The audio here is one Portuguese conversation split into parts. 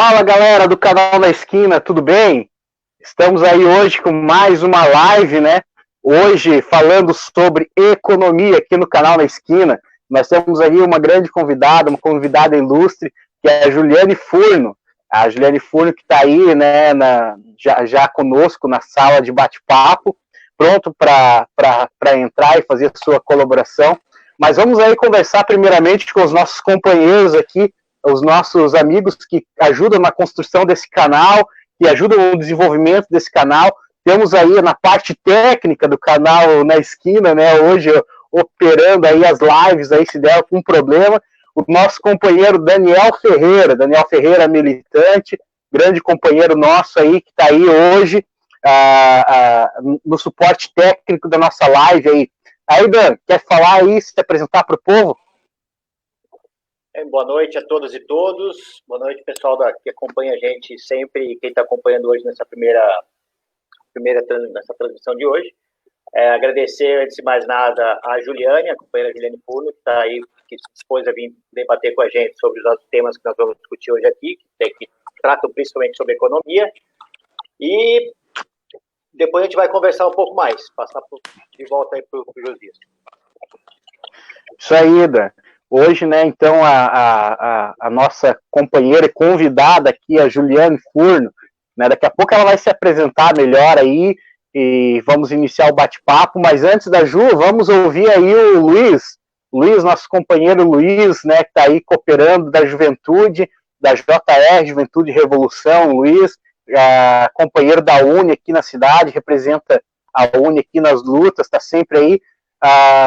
Fala, galera do canal Na Esquina, tudo bem? Estamos aí hoje com mais uma live, né? Hoje falando sobre economia aqui no canal Na Esquina. Nós temos aí uma grande convidada, uma convidada ilustre, que é a Juliane Furno. A Juliane Furno que está aí, né, já conosco na sala de bate-papo, pronto para entrar e fazer a sua colaboração. Mas vamos aí conversar primeiramente com os nossos companheiros aqui, os nossos amigos que ajudam na construção desse canal, que ajudam no desenvolvimento desse canal. Temos aí na parte técnica do canal Na Esquina, né, hoje operando aí as lives, aí se der algum problema, o nosso companheiro Daniel Ferreira militante, grande companheiro nosso aí, que está aí hoje no suporte técnico da nossa live aí. Aí, Dan, quer falar aí, se apresentar para o povo? Boa noite a todas e todos. Boa noite, pessoal que acompanha a gente sempre, quem está acompanhando hoje nessa nessa transmissão de hoje. Agradecer, antes de mais nada, a Juliane, a companheira Juliane Furno, que está aí, que se dispôs a vir debater com a gente sobre os outros temas que nós vamos discutir hoje aqui, que tratam principalmente sobre economia. E depois a gente vai conversar um pouco mais, passar de volta aí para o Josias. Isso aí, Dan. Hoje, né, então, a nossa companheira e convidada aqui, a Juliane Furno, né, daqui a pouco ela vai se apresentar melhor aí e vamos iniciar o bate-papo, mas antes da Ju, vamos ouvir aí o Luiz, nosso companheiro Luiz, né, que está aí cooperando da Juventude, da JR, Juventude e Revolução, Luiz, companheiro da UNE aqui na cidade, representa a UNE aqui nas lutas, está sempre aí.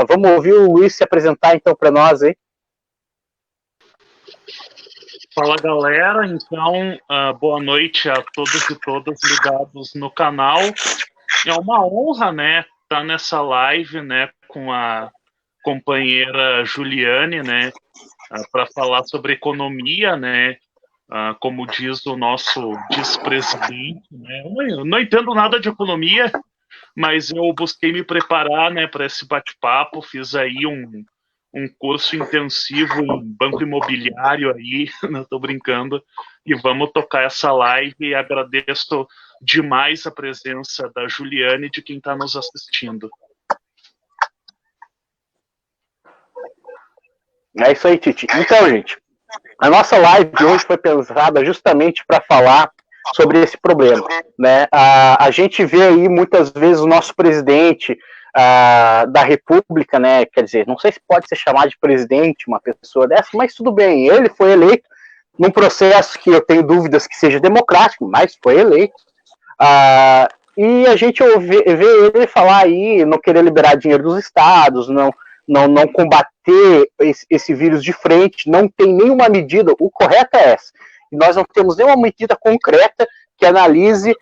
Vamos ouvir o Luiz se apresentar então para nós aí. Fala, galera, então, boa noite a todos e todas ligados no canal. É uma honra, né, estar nessa live, né, com a companheira Juliane, né, para falar sobre economia, né, como diz o nosso vice-presidente, né. Eu não entendo nada de economia, mas eu busquei me preparar, né, para esse bate-papo, fiz aí um curso intensivo em banco imobiliário aí, não tô brincando, e vamos tocar essa live e agradeço demais a presença da Juliane e de quem está nos assistindo. É isso aí, Titi. Então, gente, a nossa live de hoje foi pensada justamente para falar sobre esse problema, né? A gente vê aí muitas vezes o nosso presidente da República, né? Quer dizer, não sei se pode ser chamado de presidente uma pessoa dessa, mas tudo bem, ele foi eleito num processo que eu tenho dúvidas que seja democrático, mas foi eleito. E a gente vê ele falar aí, não querer liberar dinheiro dos estados, não combater esse vírus de frente, não tem nenhuma medida, o correto é essa. E nós não temos nenhuma medida concreta que analise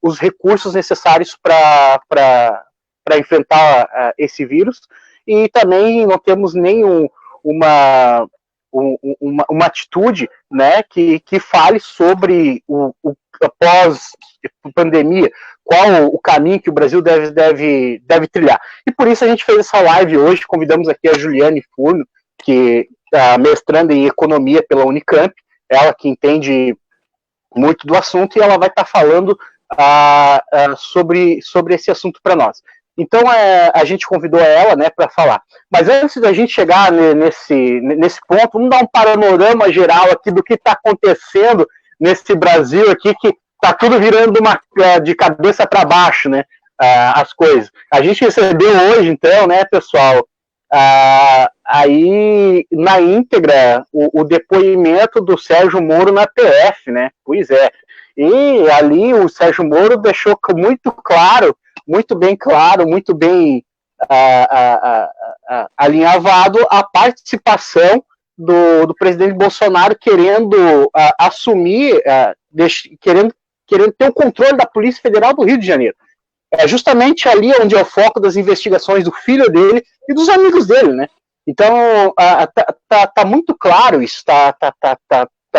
os recursos necessários para enfrentar esse vírus, e também não temos uma atitude, né, que fale sobre o pós-pandemia, qual o caminho que o Brasil deve trilhar. E por isso a gente fez essa live hoje, convidamos aqui a Juliane Furno, que está mestrando em Economia pela Unicamp, ela que entende muito do assunto, e ela vai estar falando sobre esse assunto para nós. Então, a gente convidou ela, né, para falar. Mas antes da gente chegar nesse ponto, vamos dar um panorama geral aqui do que está acontecendo nesse Brasil aqui, que está tudo virando de cabeça para baixo, né, as coisas. A gente recebeu hoje, então, né, pessoal, aí na íntegra o depoimento do Sérgio Moro na PF, né? Pois é. E ali o Sérgio Moro deixou muito claro, muito bem alinhavado a participação do presidente Bolsonaro querendo assumir, querendo ter o controle da Polícia Federal do Rio de Janeiro. É justamente ali onde é o foco das investigações do filho dele e dos amigos dele, né? Então, tá muito claro isso, tá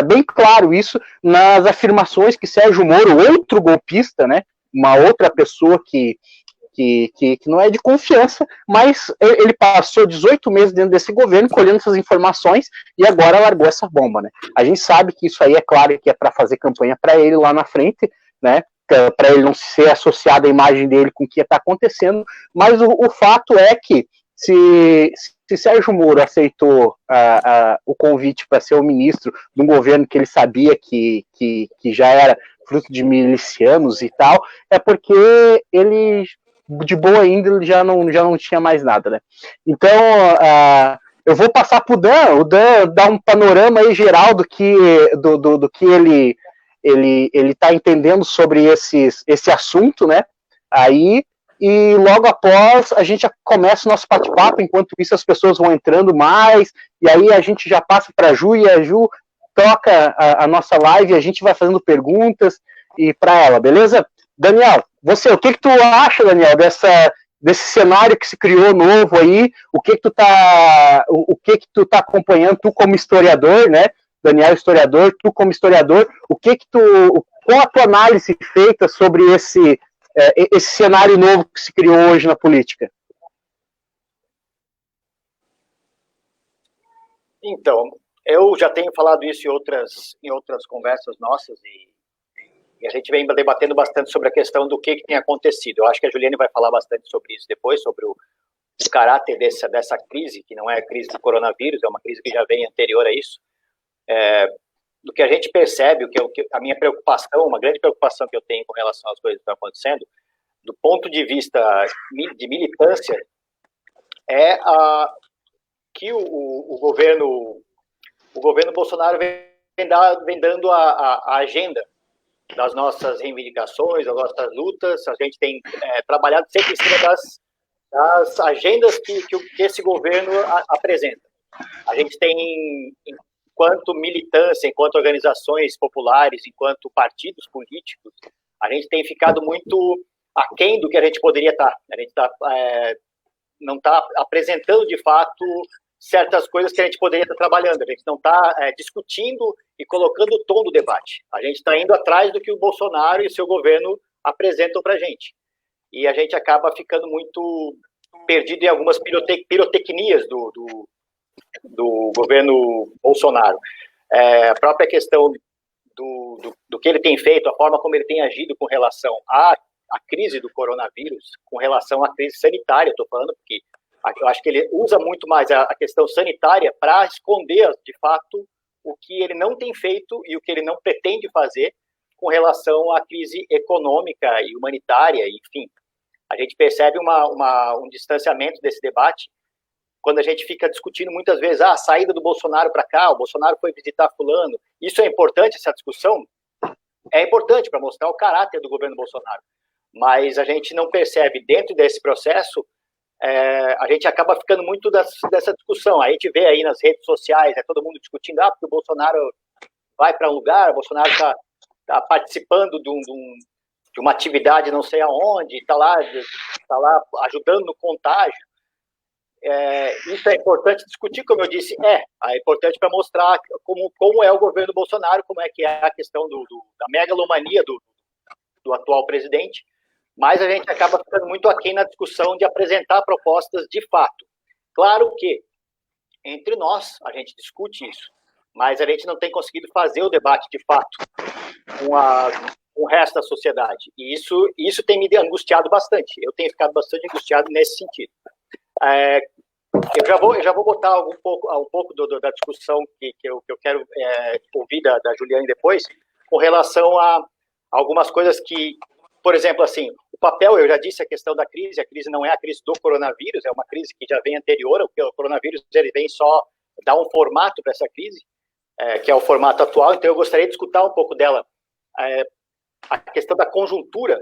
bem claro isso nas afirmações que Sérgio Moro, outro golpista, né? Uma outra pessoa que que não é de confiança, mas ele passou 18 meses dentro desse governo, colhendo essas informações, e agora largou essa bomba, né? A gente sabe que isso aí, é claro, que é para fazer campanha para ele lá na frente, né? Para ele não ser associado à imagem dele com o que está acontecendo, mas o fato é que se Sérgio Moro aceitou o convite para ser o ministro de um governo que ele sabia que já era fruto de milicianos e tal, é porque ele, de boa índole, já não tinha mais nada, né? Então, eu vou passar para o Dan dar um panorama aí geral do que ele está entendendo sobre esse assunto, né? Aí, e logo após a gente já começa o nosso bate-papo. Enquanto isso as pessoas vão entrando mais, e aí a gente já passa para a Ju, e a Ju toca a nossa live, e a gente vai fazendo perguntas e para ela, beleza? Daniel, o que tu acha, Daniel, desse cenário que se criou novo aí? O que tu tá acompanhando, tu como historiador, né? Daniel, historiador, tu como historiador, qual a tua análise feita sobre esse cenário novo que se criou hoje na política? Então, eu já tenho falado isso em outras conversas nossas, e a gente vem debatendo bastante sobre a questão do que tem acontecido. Eu acho que a Juliane vai falar bastante sobre isso depois, sobre o caráter dessa crise, que não é a crise do coronavírus, é uma crise que já vem anterior a isso. Do que a gente percebe, a minha preocupação, uma grande preocupação que eu tenho com relação às coisas que estão acontecendo, do ponto de vista de militância, é que o governo Bolsonaro vem dando a agenda das nossas reivindicações, das nossas lutas. A gente tem trabalhado sempre em cima das agendas que esse governo apresenta. A gente tem, enquanto militância, enquanto organizações populares, enquanto partidos políticos, a gente tem ficado muito aquém do que a gente poderia estar. A gente não está apresentando, de fato, certas coisas que a gente poderia estar trabalhando. A gente não está discutindo e colocando o tom do debate. A gente está indo atrás do que o Bolsonaro e seu governo apresentam para a gente. E a gente acaba ficando muito perdido em algumas pirotecnias do governo Bolsonaro. A própria questão do que ele tem feito, a forma como ele tem agido com relação à crise do coronavírus, com relação à crise sanitária, estou falando, porque eu acho que ele usa muito mais a questão sanitária para esconder, de fato, o que ele não tem feito e o que ele não pretende fazer com relação à crise econômica e humanitária, enfim. A gente percebe um distanciamento desse debate quando a gente fica discutindo muitas vezes a saída do Bolsonaro para cá, o Bolsonaro foi visitar fulano. Isso é importante, essa discussão? É importante para mostrar o caráter do governo Bolsonaro. Mas a gente não percebe, dentro desse processo, a gente acaba ficando muito dessa discussão. A gente vê aí nas redes sociais, todo mundo discutindo, porque o Bolsonaro vai para um lugar, o Bolsonaro está participando de uma atividade não sei aonde, está lá ajudando no contágio. Isso é importante discutir, como eu disse, é importante para mostrar como é o governo Bolsonaro, como é que é a questão da megalomania do atual presidente, mas a gente acaba ficando muito aquém na discussão de apresentar propostas de fato. Claro que, entre nós, a gente discute isso, mas a gente não tem conseguido fazer o debate de fato com o resto da sociedade. E isso tem me angustiado bastante. Eu tenho ficado bastante angustiado nesse sentido. Eu já vou botar um pouco da discussão que eu quero ouvir da Juliane depois, com relação a algumas coisas que, por exemplo, assim, o papel, eu já disse a questão da crise, a crise não é a crise do coronavírus, é uma crise que já vem anterior, o coronavírus ele vem só dar um formato para essa crise, que é o formato atual. Então eu gostaria de escutar um pouco dela, a questão da conjuntura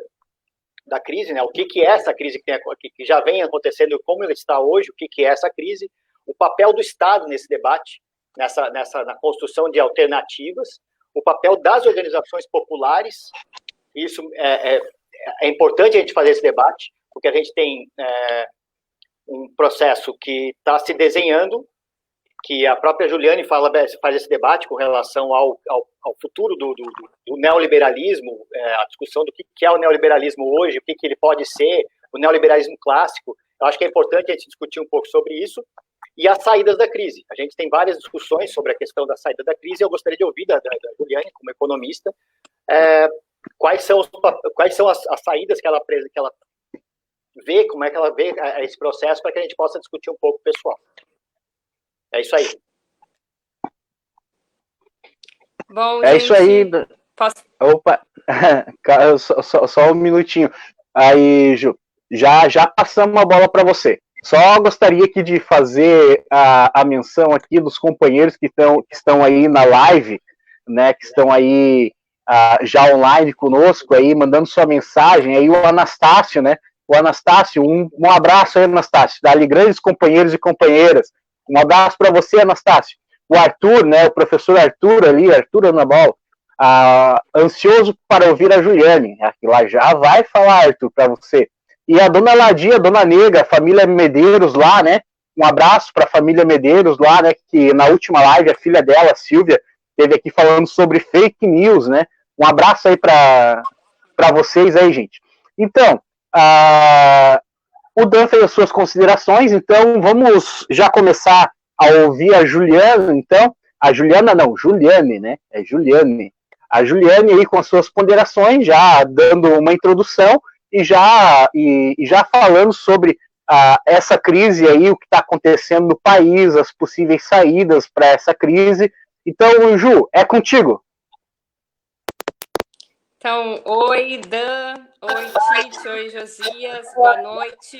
da crise, né? O que é essa crise que já vem acontecendo, como ela está hoje, o que é essa crise, o papel do Estado nesse debate, na construção de alternativas, o papel das organizações populares. Isso é importante a gente fazer esse debate, porque a gente tem um processo que está se desenhando, que a própria Juliane faz esse debate com relação ao futuro do neoliberalismo, a discussão do que é o neoliberalismo hoje, o que ele pode ser, o neoliberalismo clássico. Eu acho que é importante a gente discutir um pouco sobre isso e as saídas da crise. A gente tem várias discussões sobre a questão da saída da crise. Eu gostaria de ouvir da Juliane, como economista, quais são as saídas que ela vê, como é que ela vê esse processo, para que a gente possa discutir um pouco, pessoal. É isso aí. Bom, é gente, isso aí. posso... Opa, só um minutinho. Aí, Ju, já passamos a bola para você. Só gostaria aqui de fazer a menção aqui dos companheiros que estão aí na live, né, que estão aí já online conosco, aí, mandando sua mensagem. Aí o Anastácio, né? O Anastácio, um abraço aí, Anastácio. Dá-lhe grandes companheiros e companheiras. Um abraço para você, Anastácio. O Arthur, né? O professor Arthur ali, Arthur Anabol, ansioso para ouvir a Juliane. Lá já vai falar, Arthur, para você. E a dona Ladia, a dona Nega, a família Medeiros lá, né? Um abraço para a família Medeiros lá, né? Que na última live a filha dela, a Silvia, esteve aqui falando sobre fake news, né? Um abraço aí para vocês aí, gente. Então, o Dan fez as suas considerações, então vamos já começar a ouvir a Juliana, então. A Juliana não, Juliane, né? É Juliane. A Juliane aí com as suas ponderações, já dando uma introdução e já falando sobre essa crise aí, o que está acontecendo no país, as possíveis saídas para essa crise. Então, Ju, é contigo. Então, oi, Dan, oi, Tite, oi, Josias, boa noite.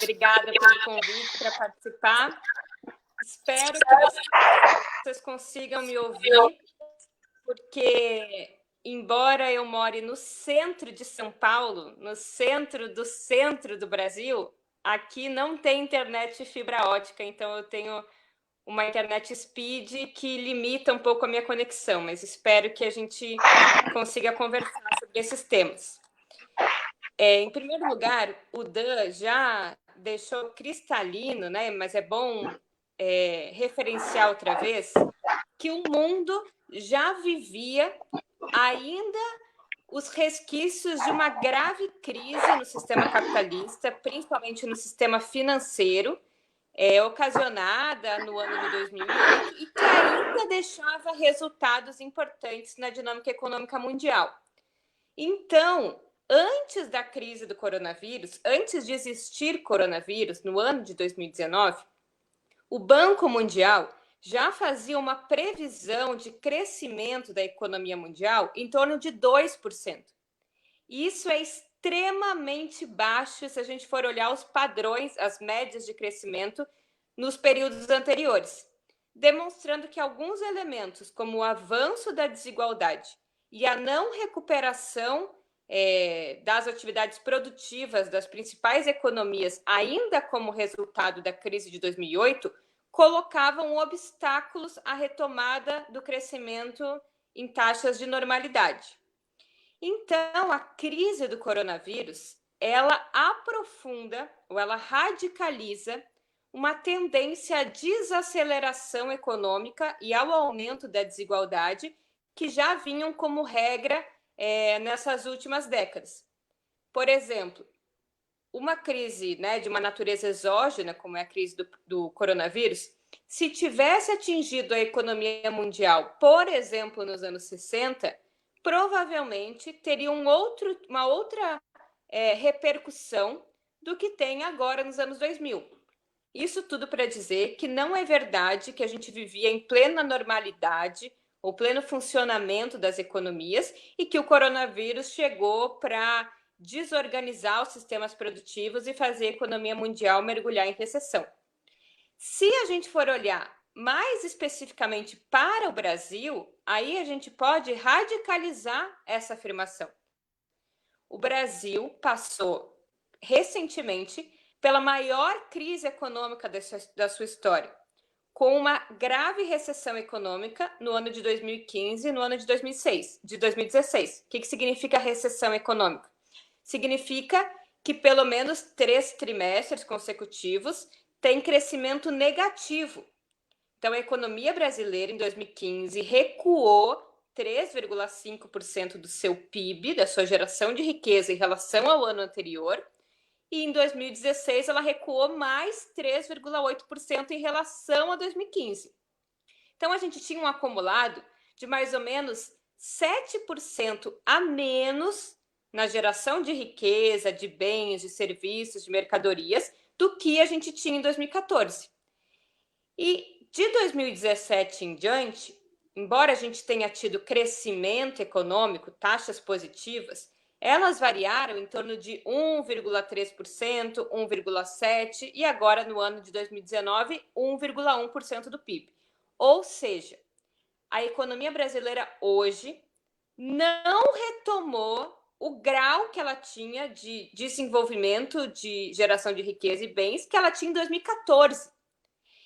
Obrigada pelo convite para participar. Espero que vocês consigam me ouvir, porque, embora eu more no centro de São Paulo, no centro do Brasil, aqui não tem internet fibra ótica, então eu tenho uma internet speed que limita um pouco a minha conexão, mas espero que a gente consiga conversar sobre esses temas. Em primeiro lugar, o Dan já deixou cristalino, né? Mas é bom referenciar outra vez que o mundo já vivia ainda os resquícios de uma grave crise no sistema capitalista, principalmente no sistema financeiro, ocasionada no ano de 2008 e que ainda deixava resultados importantes na dinâmica econômica mundial. Então, antes da crise do coronavírus, antes de existir coronavírus, no ano de 2019, o Banco Mundial já fazia uma previsão de crescimento da economia mundial em torno de 2%. Isso é extremamente baixo se a gente for olhar os padrões, as médias de crescimento nos períodos anteriores, demonstrando que alguns elementos, como o avanço da desigualdade e a não recuperação das atividades produtivas das principais economias, ainda como resultado da crise de 2008, colocavam obstáculos à retomada do crescimento em taxas de normalidade. Então, a crise do coronavírus, ela aprofunda ou ela radicaliza uma tendência à desaceleração econômica e ao aumento da desigualdade que já vinham como regra nessas últimas décadas. Por exemplo, uma crise, né, de uma natureza exógena, como é a crise do coronavírus, se tivesse atingido a economia mundial, por exemplo, nos anos 60, provavelmente teria uma outra repercussão do que tem agora nos anos 2000. Isso tudo para dizer que não é verdade que a gente vivia em plena normalidade ou pleno funcionamento das economias e que o coronavírus chegou para desorganizar os sistemas produtivos e fazer a economia mundial mergulhar em recessão. Se a gente for olhar mais especificamente para o Brasil, aí a gente pode radicalizar essa afirmação. O Brasil passou recentemente pela maior crise econômica da sua história, com uma grave recessão econômica no ano de 2015 e no ano de 2016. O que significa recessão econômica? Significa que pelo menos 3 trimestres consecutivos tem crescimento negativo. Então, a economia brasileira, em 2015, recuou 3,5% do seu PIB, da sua geração de riqueza, em relação ao ano anterior, e em 2016 ela recuou mais 3,8% em relação a 2015. Então, a gente tinha um acumulado de mais ou menos 7% a menos na geração de riqueza, de bens, de serviços, de mercadorias, do que a gente tinha em 2014. E de 2017 em diante, embora a gente tenha tido crescimento econômico, taxas positivas, elas variaram em torno de 1,3%, 1,7% e agora, no ano de 2019, 1,1% do PIB. Ou seja, a economia brasileira hoje não retomou o grau que ela tinha de desenvolvimento, de geração de riqueza e bens que ela tinha em 2014.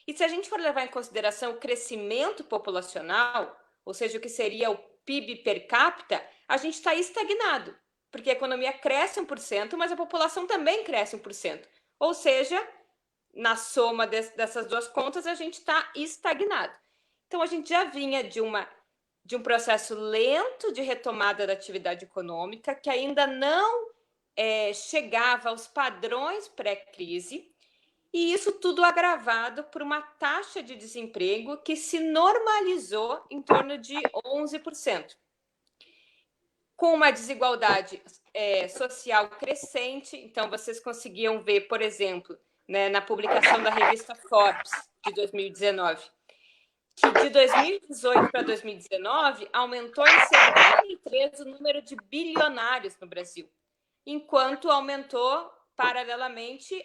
E se a gente for levar em consideração o crescimento populacional, ou seja, o que seria o PIB per capita, a gente está estagnado, porque a economia cresce 1%, mas a população também cresce 1%. Ou seja, na soma dessas duas contas, a gente está estagnado. Então, a gente já vinha de um processo lento de retomada da atividade econômica, que ainda não chegava aos padrões pré-crise, e isso tudo agravado por uma taxa de desemprego que se normalizou em torno de 11%, com uma desigualdade social crescente. Então, vocês conseguiam ver, por exemplo, né, na publicação da revista Forbes de 2019, que de 2018 para 2019 aumentou em 73 o número de bilionários no Brasil, enquanto aumentou paralelamente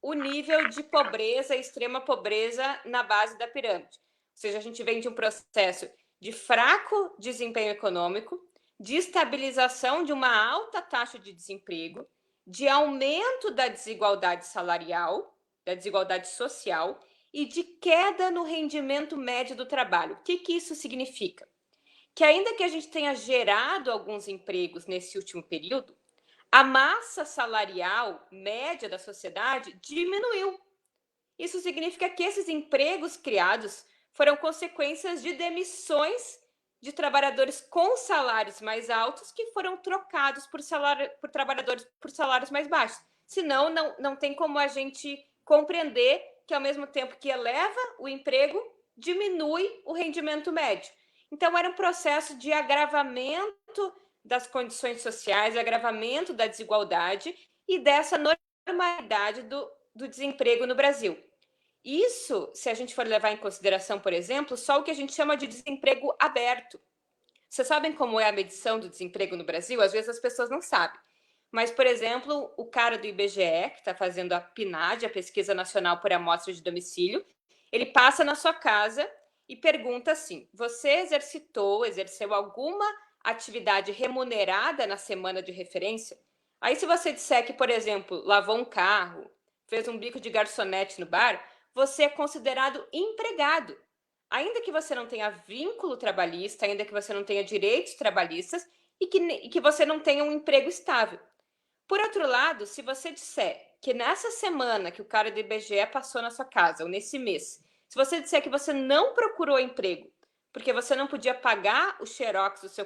o nível de pobreza, extrema pobreza na base da pirâmide. Ou seja, a gente vem de um processo de fraco desempenho econômico, de estabilização de uma alta taxa de desemprego, de aumento da desigualdade salarial, da desigualdade social e de queda no rendimento médio do trabalho. O que isso significa? Que ainda que a gente tenha gerado alguns empregos nesse último período, a massa salarial média da sociedade diminuiu. Isso significa que esses empregos criados foram consequências de demissões de trabalhadores com salários mais altos que foram trocados por trabalhadores por salários mais baixos. Senão, não tem como a gente compreender que, ao mesmo tempo que eleva o emprego, diminui o rendimento médio. Então, era um processo de agravamento das condições sociais, agravamento da desigualdade e dessa normalidade do desemprego no Brasil. Isso, se a gente for levar em consideração, por exemplo, só o que a gente chama de desemprego aberto. Vocês sabem como é a medição do desemprego no Brasil? Às vezes as pessoas não sabem. Mas, por exemplo, o cara do IBGE, que está fazendo a PNAD, a Pesquisa Nacional por Amostra de Domicílio, ele passa na sua casa e pergunta assim: você exerceu alguma atividade remunerada na semana de referência? Aí, se você disser que, por exemplo, lavou um carro, fez um bico de garçonete no bar, você é considerado empregado. Ainda que você não tenha vínculo trabalhista, ainda que você não tenha direitos trabalhistas e que você não tenha um emprego estável. Por outro lado, se você disser que nessa semana que o cara do IBGE passou na sua casa, ou nesse mês, se você disser que você não procurou emprego porque você não podia pagar o xerox do seu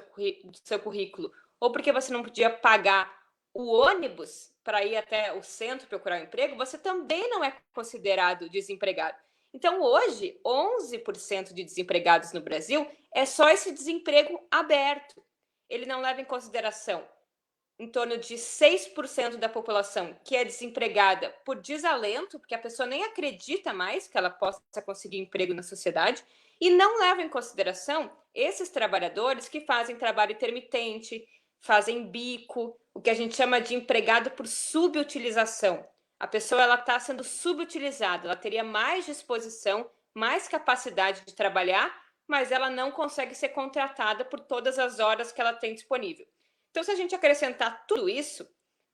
currículo, ou porque você não podia pagar o ônibus para ir até o centro procurar um emprego, você também não é considerado desempregado. Então, hoje, 11% de desempregados no Brasil é só esse desemprego aberto. Ele não leva em consideração em torno de 6% da população que é desempregada por desalento, porque a pessoa nem acredita mais que ela possa conseguir emprego na sociedade, e não leva em consideração esses trabalhadores que fazem trabalho intermitente, fazem bico, o que a gente chama de empregado por subutilização. A pessoa está sendo subutilizada, ela teria mais disposição, mais capacidade de trabalhar, mas ela não consegue ser contratada por todas as horas que ela tem disponível. Então, se a gente acrescentar tudo isso,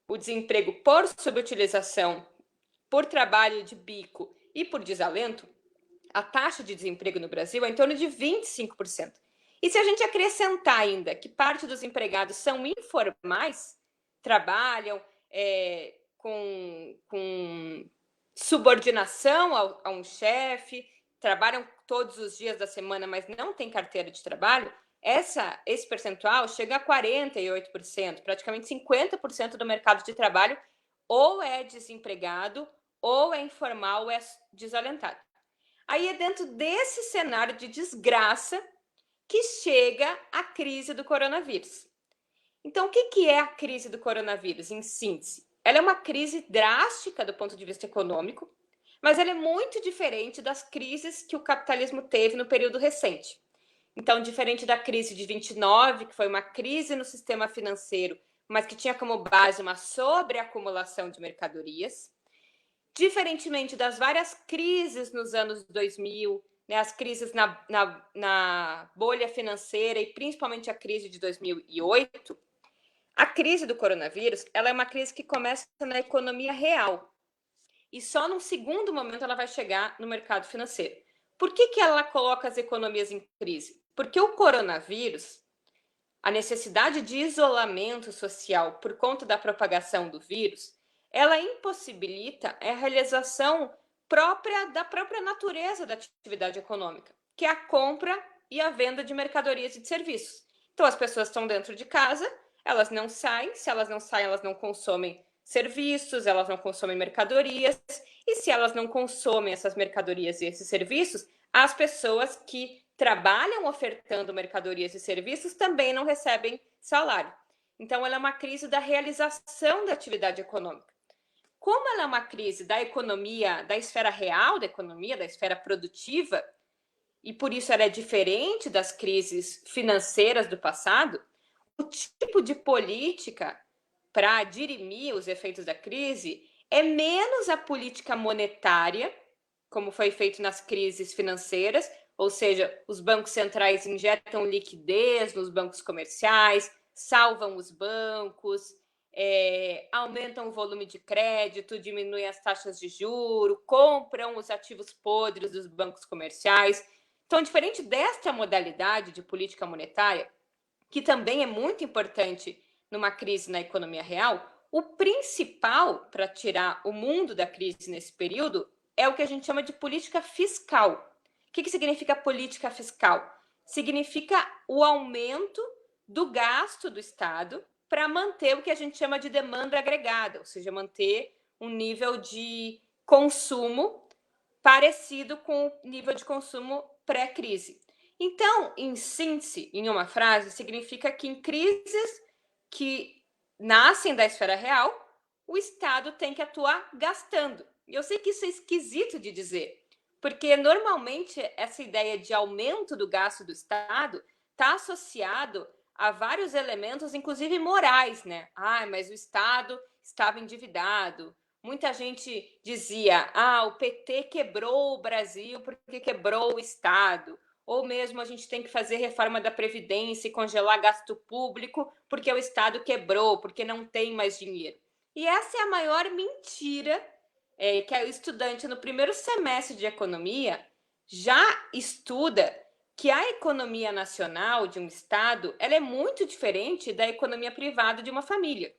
o desemprego por subutilização, por trabalho de bico e por desalento, a taxa de desemprego no Brasil é em torno de 25%. E se a gente acrescentar ainda que parte dos empregados são informais, trabalham com subordinação a um chefe, trabalham todos os dias da semana, mas não tem carteira de trabalho, esse percentual chega a 48%, praticamente 50% do mercado de trabalho ou é desempregado, ou é informal, ou é desalentado. Aí é dentro desse cenário de desgraça que chega a crise do coronavírus. Então, o que é a crise do coronavírus, em síntese? Ela é uma crise drástica do ponto de vista econômico, mas ela é muito diferente das crises que o capitalismo teve no período recente. Então, diferente da crise de 29, que foi uma crise no sistema financeiro, mas que tinha como base uma sobreacumulação de mercadorias, diferentemente das várias crises nos anos 2000, né, as crises na bolha financeira e principalmente a crise de 2008, a crise do coronavírus, ela é uma crise que começa na economia real e só num segundo momento ela vai chegar no mercado financeiro. Por que ela coloca as economias em crise? Porque o coronavírus, a necessidade de isolamento social por conta da propagação do vírus, ela impossibilita a realização da própria natureza da atividade econômica, que é a compra e a venda de mercadorias e de serviços. Então, as pessoas estão dentro de casa, elas não saem, se elas não saem, elas não consomem serviços, elas não consomem mercadorias, e se elas não consomem essas mercadorias e esses serviços, as pessoas que trabalham ofertando mercadorias e serviços também não recebem salário. Então, ela é uma crise da realização da atividade econômica. Como ela é uma crise da economia, da esfera real da economia, da esfera produtiva, e por isso ela é diferente das crises financeiras do passado, o tipo de política para dirimir os efeitos da crise é menos a política monetária, como foi feito nas crises financeiras, ou seja, os bancos centrais injetam liquidez nos bancos comerciais, salvam os bancos, aumentam o volume de crédito, diminuem as taxas de juros, compram os ativos podres dos bancos comerciais. Então, diferente desta modalidade de política monetária, que também é muito importante numa crise na economia real, o principal para tirar o mundo da crise nesse período é o que a gente chama de política fiscal. O que significa política fiscal? Significa o aumento do gasto do Estado para manter o que a gente chama de demanda agregada, ou seja, manter um nível de consumo parecido com o nível de consumo pré-crise. Então, em síntese, em uma frase, significa que em crises que nascem da esfera real, o Estado tem que atuar gastando. E eu sei que isso é esquisito de dizer, porque normalmente essa ideia de aumento do gasto do Estado está associado a vários elementos, inclusive morais, né? Mas o Estado estava endividado. Muita gente dizia, o PT quebrou o Brasil porque quebrou o Estado. Ou mesmo a gente tem que fazer reforma da Previdência e congelar gasto público porque o Estado quebrou, porque não tem mais dinheiro. E essa é a maior mentira que o estudante no primeiro semestre de economia já estuda, que a economia nacional de um Estado ela é muito diferente da economia privada de uma família.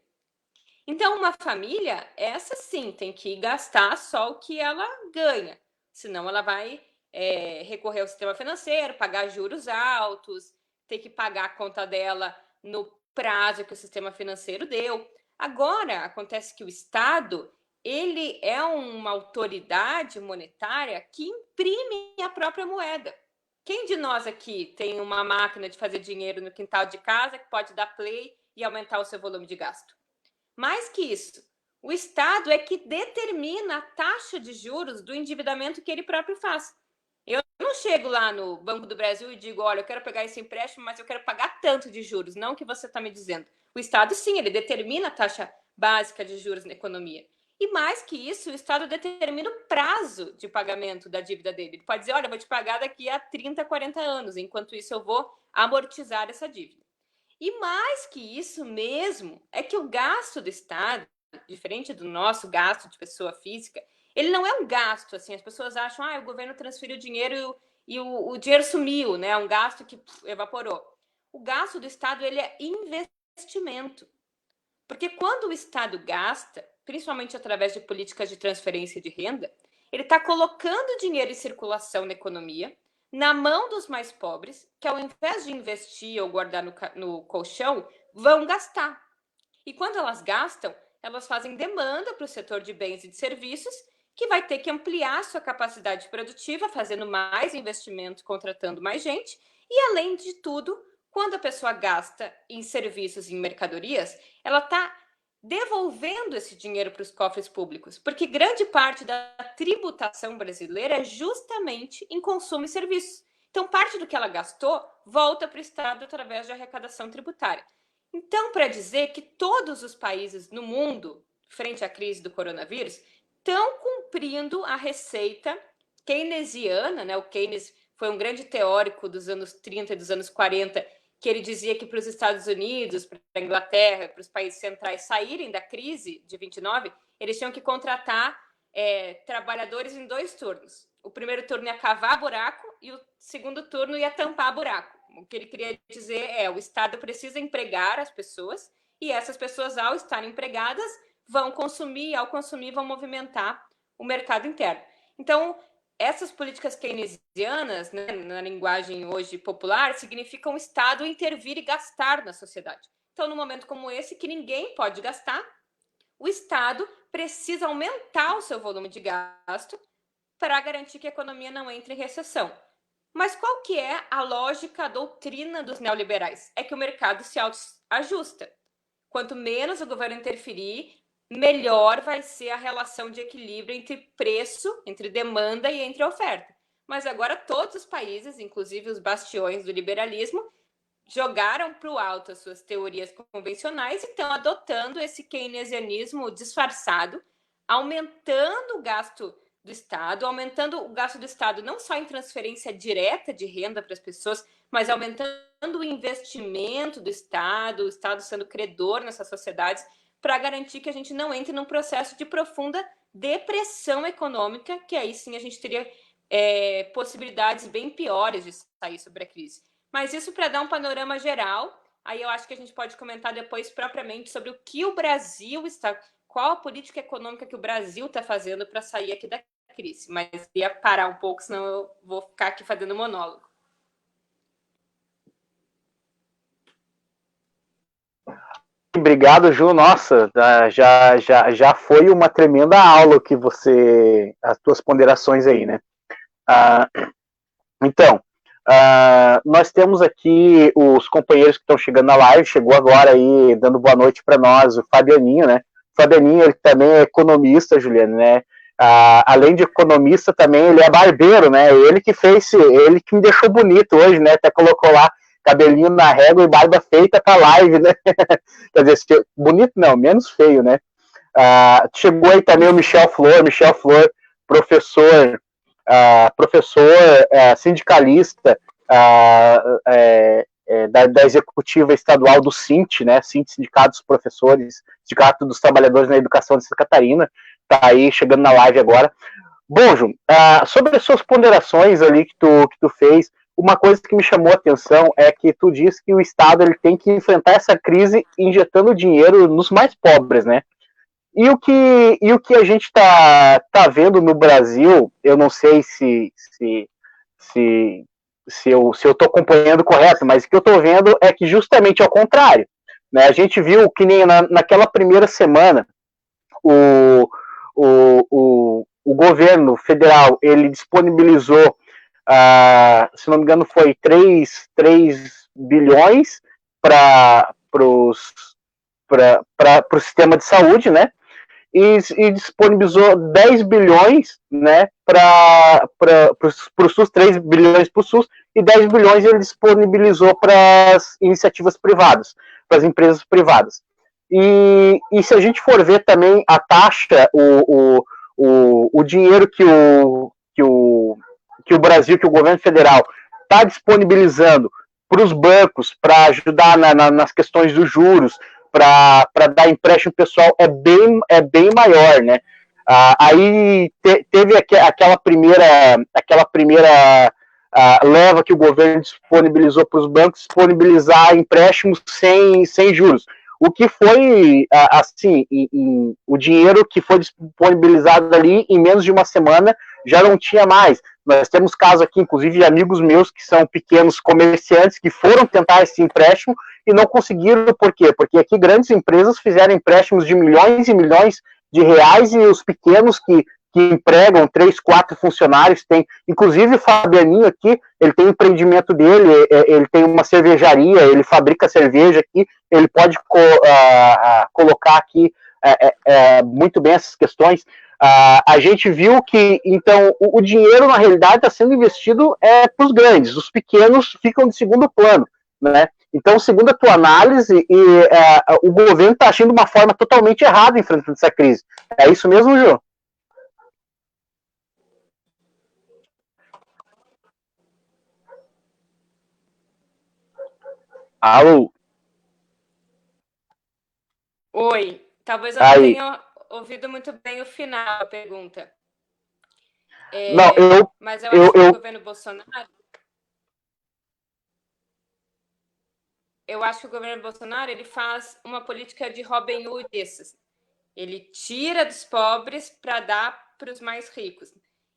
Então, uma família, essa sim, tem que gastar só o que ela ganha, senão ela vai recorrer ao sistema financeiro, pagar juros altos, ter que pagar a conta dela no prazo que o sistema financeiro deu. Agora, acontece que o Estado ele é uma autoridade monetária que imprime a própria moeda. Quem de nós aqui tem uma máquina de fazer dinheiro no quintal de casa que pode dar play e aumentar o seu volume de gasto? Mais que isso, o Estado é que determina a taxa de juros do endividamento que ele próprio faz. Eu não chego lá no Banco do Brasil e digo, olha, eu quero pegar esse empréstimo, mas eu quero pagar tanto de juros, não o que você está me dizendo. O Estado, sim, ele determina a taxa básica de juros na economia. E mais que isso, o Estado determina o prazo de pagamento da dívida dele. Ele pode dizer, olha, eu vou te pagar daqui a 30, 40 anos, enquanto isso eu vou amortizar essa dívida. E mais que isso mesmo, é que o gasto do Estado, diferente do nosso gasto de pessoa física, ele não é um gasto, assim, as pessoas acham, o governo transferiu dinheiro e o dinheiro sumiu, né? É um gasto que evaporou. O gasto do Estado, ele é investimento. Porque quando o Estado gasta, principalmente através de políticas de transferência de renda, ele está colocando dinheiro em circulação na economia, na mão dos mais pobres, que ao invés de investir ou guardar no colchão, vão gastar. E quando elas gastam, elas fazem demanda para o setor de bens e de serviços, que vai ter que ampliar sua capacidade produtiva, fazendo mais investimento, contratando mais gente, e além de tudo, quando a pessoa gasta em serviços e em mercadorias, ela está devolvendo esse dinheiro para os cofres públicos, porque grande parte da tributação brasileira é justamente em consumo e serviços. Então, parte do que ela gastou volta para o Estado através de arrecadação tributária. Então, para dizer que todos os países no mundo, frente à crise do coronavírus, estão cumprindo a receita keynesiana, né? O Keynes foi um grande teórico dos anos 30 e dos anos 40, que ele dizia que para os Estados Unidos, para a Inglaterra, para os países centrais saírem da crise de 29, eles tinham que contratar trabalhadores em 2 turnos. O primeiro turno ia cavar buraco e o segundo turno ia tampar buraco. O que ele queria dizer é: o Estado precisa empregar as pessoas e essas pessoas, ao estarem empregadas, vão consumir, e ao consumir vão movimentar o mercado interno. Então, essas políticas keynesianas, né, na linguagem hoje popular, significam o Estado intervir e gastar na sociedade. Então, num momento como esse, que ninguém pode gastar, o Estado precisa aumentar o seu volume de gasto para garantir que a economia não entre em recessão. Mas qual que é a lógica, a doutrina dos neoliberais? É que o mercado se autoajusta. Quanto menos o governo interferir, melhor vai ser a relação de equilíbrio entre preço, entre demanda e entre oferta. Mas agora todos os países, inclusive os bastiões do liberalismo, jogaram para o alto as suas teorias convencionais e estão adotando esse keynesianismo disfarçado, aumentando o gasto do Estado, aumentando o gasto do Estado não só em transferência direta de renda para as pessoas, mas aumentando o investimento do Estado, o Estado sendo credor nessas sociedades, para garantir que a gente não entre num processo de profunda depressão econômica, que aí sim a gente teria possibilidades bem piores de sair sobre a crise. Mas isso para dar um panorama geral, aí eu acho que a gente pode comentar depois propriamente sobre o que o Brasil está, qual a política econômica que o Brasil está fazendo para sair aqui da crise. Mas ia parar um pouco, senão eu vou ficar aqui fazendo monólogo. Obrigado, Ju. Nossa, já foi uma tremenda aula que as tuas ponderações aí, né? Então, nós temos aqui os companheiros que estão chegando na live. Chegou agora aí, dando boa noite para nós, o Fabianinho, né? O Fabianinho, ele também é economista, Juliana, né? Além de economista, também ele é barbeiro, né? Ele que me deixou bonito hoje, né? Até colocou lá cabelinho na régua e barba feita pra live, né? Quer dizer, bonito não, menos feio, né? Chegou aí também o Michel Flor, professor, sindicalista da executiva estadual do SINT, né? SINT, Sindicato dos Professores, Sindicato dos Trabalhadores na Educação de Santa Catarina, tá aí chegando na live agora. Bom, Ju, sobre as suas ponderações ali que tu fez, uma coisa que me chamou a atenção é que tu disse que o Estado ele tem que enfrentar essa crise injetando dinheiro nos mais pobres, né? E o que a gente tá vendo no Brasil, eu não sei se eu estou acompanhando correto, mas o que eu estou vendo é que justamente ao contrário, né? A gente viu que nem naquela primeira semana o governo federal ele disponibilizou, se não me engano, foi 3 bilhões para o sistema de saúde, né? E disponibilizou 10 bilhões, né, para o SUS, 3 bilhões para o SUS, e 10 bilhões ele disponibilizou para as iniciativas privadas, para as empresas privadas. E se a gente for ver também a taxa, o dinheiro que o Brasil, que o governo federal está disponibilizando para os bancos, para ajudar nas questões dos juros, para dar empréstimo pessoal, é bem maior, né? Aí teve aquela primeira leva que o governo disponibilizou para os bancos, disponibilizar empréstimos sem juros. O que foi, assim, o dinheiro que foi disponibilizado ali em menos de uma semana já não tinha mais. Nós temos casos aqui, inclusive, de amigos meus que são pequenos comerciantes que foram tentar esse empréstimo e não conseguiram. Por quê? Porque aqui grandes empresas fizeram empréstimos de milhões e milhões de reais e os pequenos que empregam 3, 4 funcionários, tem, inclusive o Fabianinho aqui, ele tem um empreendimento dele, ele tem uma cervejaria, ele fabrica cerveja aqui, ele pode colocar aqui muito bem essas questões. A gente viu que, então, o dinheiro, na realidade, está sendo investido para os grandes, os pequenos ficam de segundo plano, né? Então, segundo a tua análise, o governo está agindo de uma forma totalmente errada enfrentando essa crise. É isso mesmo, Ju? Alô? Oi, talvez eu não tenha ouvido muito bem o final da pergunta. Não, mas eu acho que o governo Bolsonaro... Eu acho que o governo Bolsonaro ele faz uma política de Robin Hood desses. Ele tira dos pobres para dar para os mais ricos.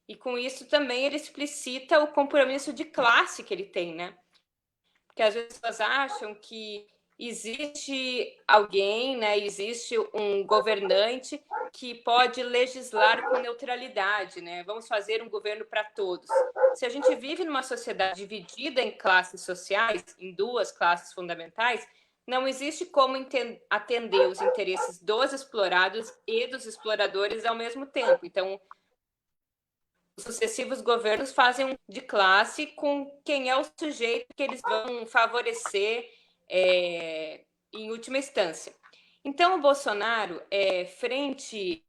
E com isso também ele explicita o compromisso de classe que ele tem, né? Porque às vezes as pessoas acham que existe alguém, né? Existe um governante que pode legislar com neutralidade, né? Vamos fazer um governo para todos. Se a gente vive numa sociedade dividida em classes sociais, em duas classes fundamentais, não existe como atender os interesses dos explorados e dos exploradores ao mesmo tempo. Então, os sucessivos governos fazem de classe com quem é o sujeito que eles vão favorecer em última instância. Então, o Bolsonaro, frente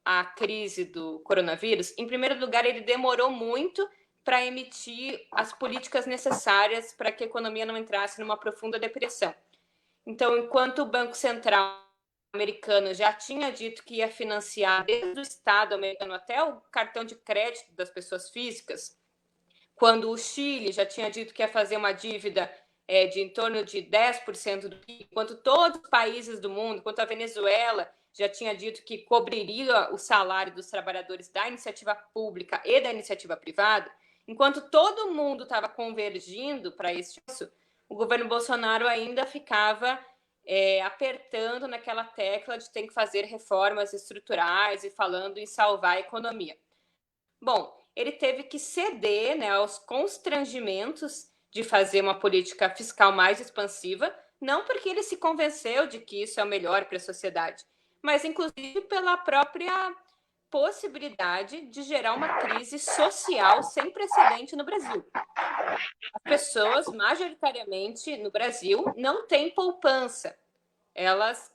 à crise do coronavírus, em primeiro lugar, ele demorou muito para emitir as políticas necessárias para que a economia não entrasse numa profunda depressão. Então, enquanto o Banco Central americano já tinha dito que ia financiar desde o Estado americano até o cartão de crédito das pessoas físicas, quando o Chile já tinha dito que ia fazer uma dívida de em torno de 10% do PIB, enquanto todos os países do mundo, enquanto a Venezuela já tinha dito que cobriria o salário dos trabalhadores da iniciativa pública e da iniciativa privada, enquanto todo mundo estava convergindo para isso, o governo Bolsonaro ainda ficava apertando naquela tecla de ter que fazer reformas estruturais e falando em salvar a economia. Bom, ele teve que ceder, né, aos constrangimentos de fazer uma política fiscal mais expansiva, não porque ele se convenceu de que isso é o melhor para a sociedade, mas inclusive pela própria possibilidade de gerar uma crise social sem precedente no Brasil. As pessoas, majoritariamente no Brasil, não têm poupança. Elas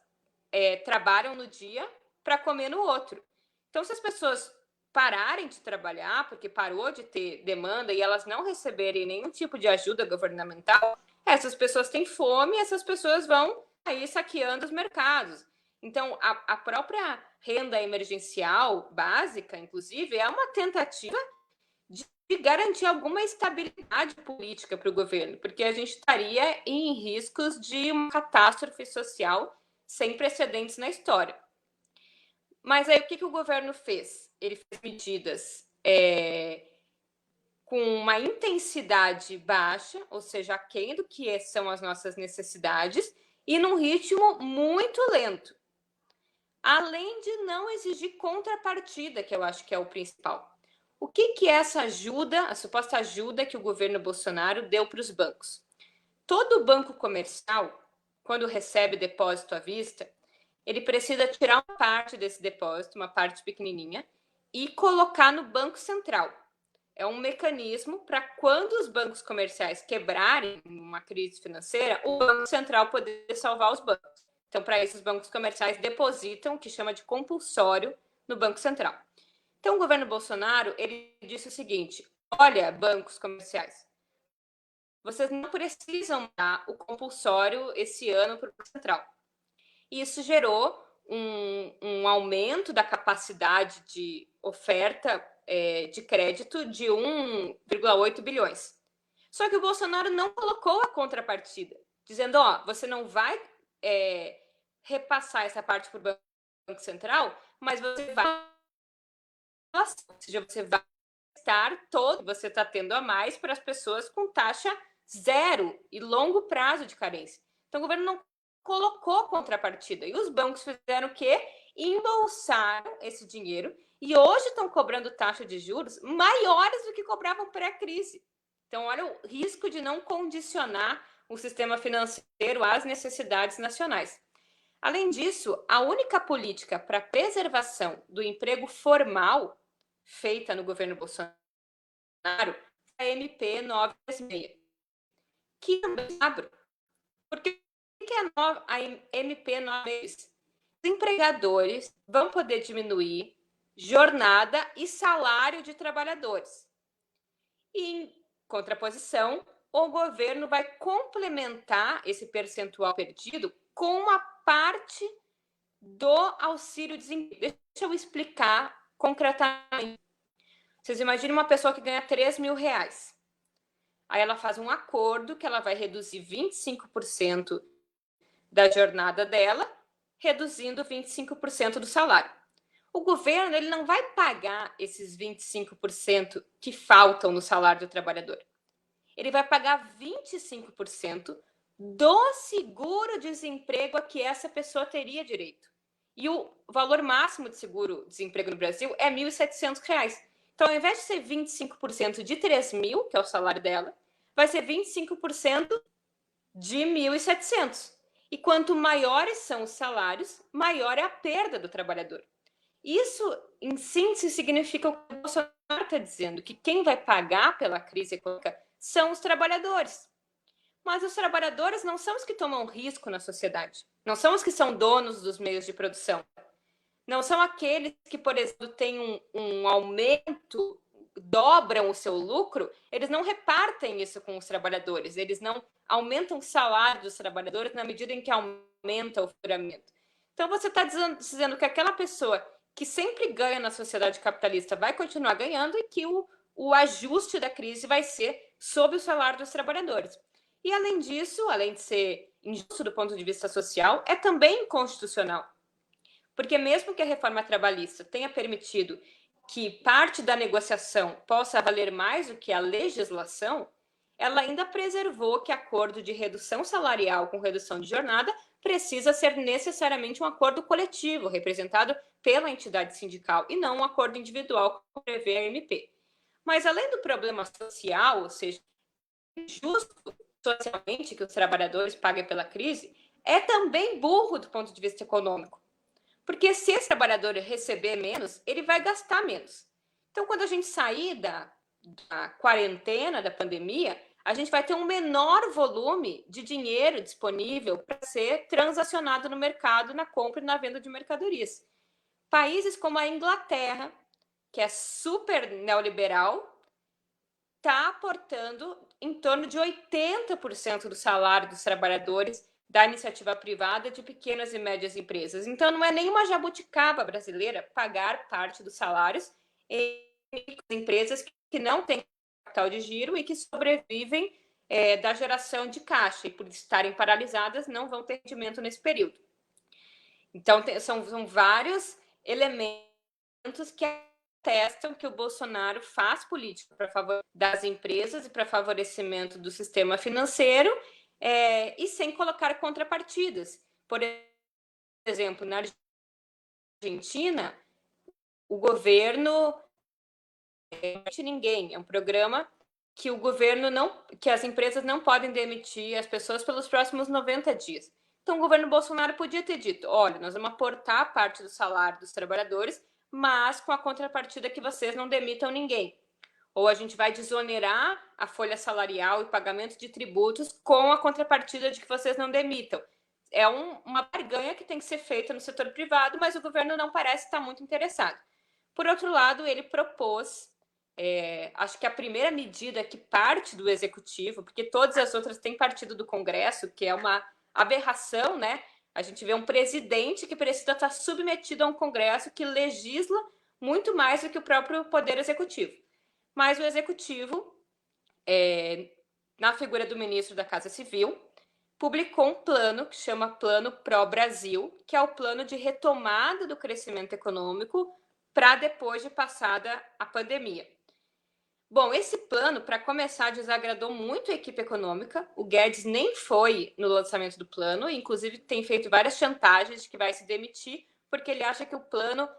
trabalham no dia para comer no outro. Então, se as pessoas pararem de trabalhar, porque parou de ter demanda e elas não receberem nenhum tipo de ajuda governamental, essas pessoas têm fome e essas pessoas vão aí saqueando os mercados. Então, a própria renda emergencial básica, inclusive, é uma tentativa de garantir alguma estabilidade política para o governo, porque a gente estaria em riscos de uma catástrofe social sem precedentes na história. Mas aí o que o governo fez? Ele fez medidas com uma intensidade baixa, ou seja, aquém do que são as nossas necessidades, e num ritmo muito lento. Além de não exigir contrapartida, que eu acho que é o principal. O que é essa ajuda, a suposta ajuda que o governo Bolsonaro deu para os bancos? Todo banco comercial, quando recebe depósito à vista, ele precisa tirar uma parte desse depósito, uma parte pequenininha, e colocar no Banco Central. É um mecanismo para quando os bancos comerciais quebrarem uma crise financeira, o Banco Central poder salvar os bancos. Então, para isso, os bancos comerciais depositam o que chama de compulsório no Banco Central. Então, o governo Bolsonaro, ele disse o seguinte: olha, bancos comerciais, vocês não precisam dar o compulsório esse ano para o Banco Central. Isso gerou um aumento da capacidade de oferta de crédito de 1,8 bilhões. Só que o Bolsonaro não colocou a contrapartida, dizendo, você não vai repassar essa parte para o Banco Central, mas você vai... Ou seja, você vai emprestar todo que você está tendo a mais para as pessoas com taxa zero e longo prazo de carência. Então, o governo não colocou contrapartida. E os bancos fizeram o quê? Embolsaram esse dinheiro e hoje estão cobrando taxa de juros maiores do que cobravam pré-crise. Então, olha o risco de não condicionar o sistema financeiro às necessidades nacionais. Além disso, a única política para preservação do emprego formal feita no governo Bolsonaro é a MP 936, que também abre. Porque o que é a MP 936? Os empregadores vão poder diminuir jornada e salário de trabalhadores. E, em contraposição, o governo vai complementar esse percentual perdido com uma parte do auxílio-desemprego. Deixa eu explicar concretamente. Vocês imaginem uma pessoa que ganha 3 mil reais. Aí ela faz um acordo que ela vai reduzir 25% da jornada dela, reduzindo 25% do salário. O governo ele não vai pagar esses 25% que faltam no salário do trabalhador. Ele vai pagar 25% do seguro-desemprego a que essa pessoa teria direito. E o valor máximo de seguro-desemprego no Brasil é R$ 1.700. Então, ao invés de ser 25% de 3 mil, que é o salário dela, vai ser 25% de 1.700. E quanto maiores são os salários, maior é a perda do trabalhador. Isso, em síntese, significa o que o Bolsonaro está dizendo, que quem vai pagar pela crise econômica são os trabalhadores. Mas os trabalhadores não são os que tomam risco na sociedade, não são os que são donos dos meios de produção, não são aqueles que, por exemplo, têm um aumento, dobram o seu lucro, eles não repartem isso com os trabalhadores, eles não aumentam o salário dos trabalhadores na medida em que aumenta o faturamento. Então, você está dizendo que aquela pessoa que sempre ganha na sociedade capitalista vai continuar ganhando e que o ajuste da crise vai ser sob o salário dos trabalhadores. E, além disso, além de ser injusto do ponto de vista social, é também inconstitucional. Porque mesmo que a reforma trabalhista tenha permitido que parte da negociação possa valer mais do que a legislação, ela ainda preservou que acordo de redução salarial com redução de jornada precisa ser necessariamente um acordo coletivo, representado pela entidade sindical, e não um acordo individual, como prevê a MP. Mas, além do problema social, ou seja, justo socialmente que os trabalhadores paguem pela crise, é também burro do ponto de vista econômico. Porque se esse trabalhador receber menos, ele vai gastar menos. Então, quando a gente sair da quarentena, da pandemia, a gente vai ter um menor volume de dinheiro disponível para ser transacionado no mercado, na compra e na venda de mercadorias. Países como a Inglaterra, que é super neoliberal, está aportando em torno de 80% do salário dos trabalhadores da iniciativa privada de pequenas e médias empresas. Então, não é nenhuma jabuticaba brasileira pagar parte dos salários em empresas que não têm capital de giro e que sobrevivem da geração de caixa, e por estarem paralisadas não vão ter rendimento nesse período. Então, são vários elementos que atestam que o Bolsonaro faz política para favor das empresas e para favorecimento do sistema financeiro, e sem colocar contrapartidas. Por exemplo, na Argentina, o governo ninguém, é um programa que o governo que as empresas não podem demitir as pessoas pelos próximos 90 dias. Então, o governo Bolsonaro podia ter dito: olha, nós vamos aportar parte do salário dos trabalhadores, mas com a contrapartida que vocês não demitam ninguém. Ou a gente vai desonerar a folha salarial e pagamento de tributos com a contrapartida de que vocês não demitam. É uma barganha que tem que ser feita no setor privado, mas o governo não parece estar muito interessado. Por outro lado, ele propôs, acho que a primeira medida que parte do executivo, porque todas as outras têm partido do Congresso, que é uma aberração, né? A gente vê um presidente que precisa estar submetido a um Congresso que legisla muito mais do que o próprio Poder Executivo. Mas o Executivo, na figura do ministro da Casa Civil, publicou um plano que chama Plano Pró-Brasil, que é o plano de retomada do crescimento econômico para depois de passada a pandemia. Bom, esse plano, para começar, desagradou muito a equipe econômica. O Guedes nem foi no lançamento do plano, inclusive tem feito várias chantagens de que vai se demitir, porque ele acha que o plano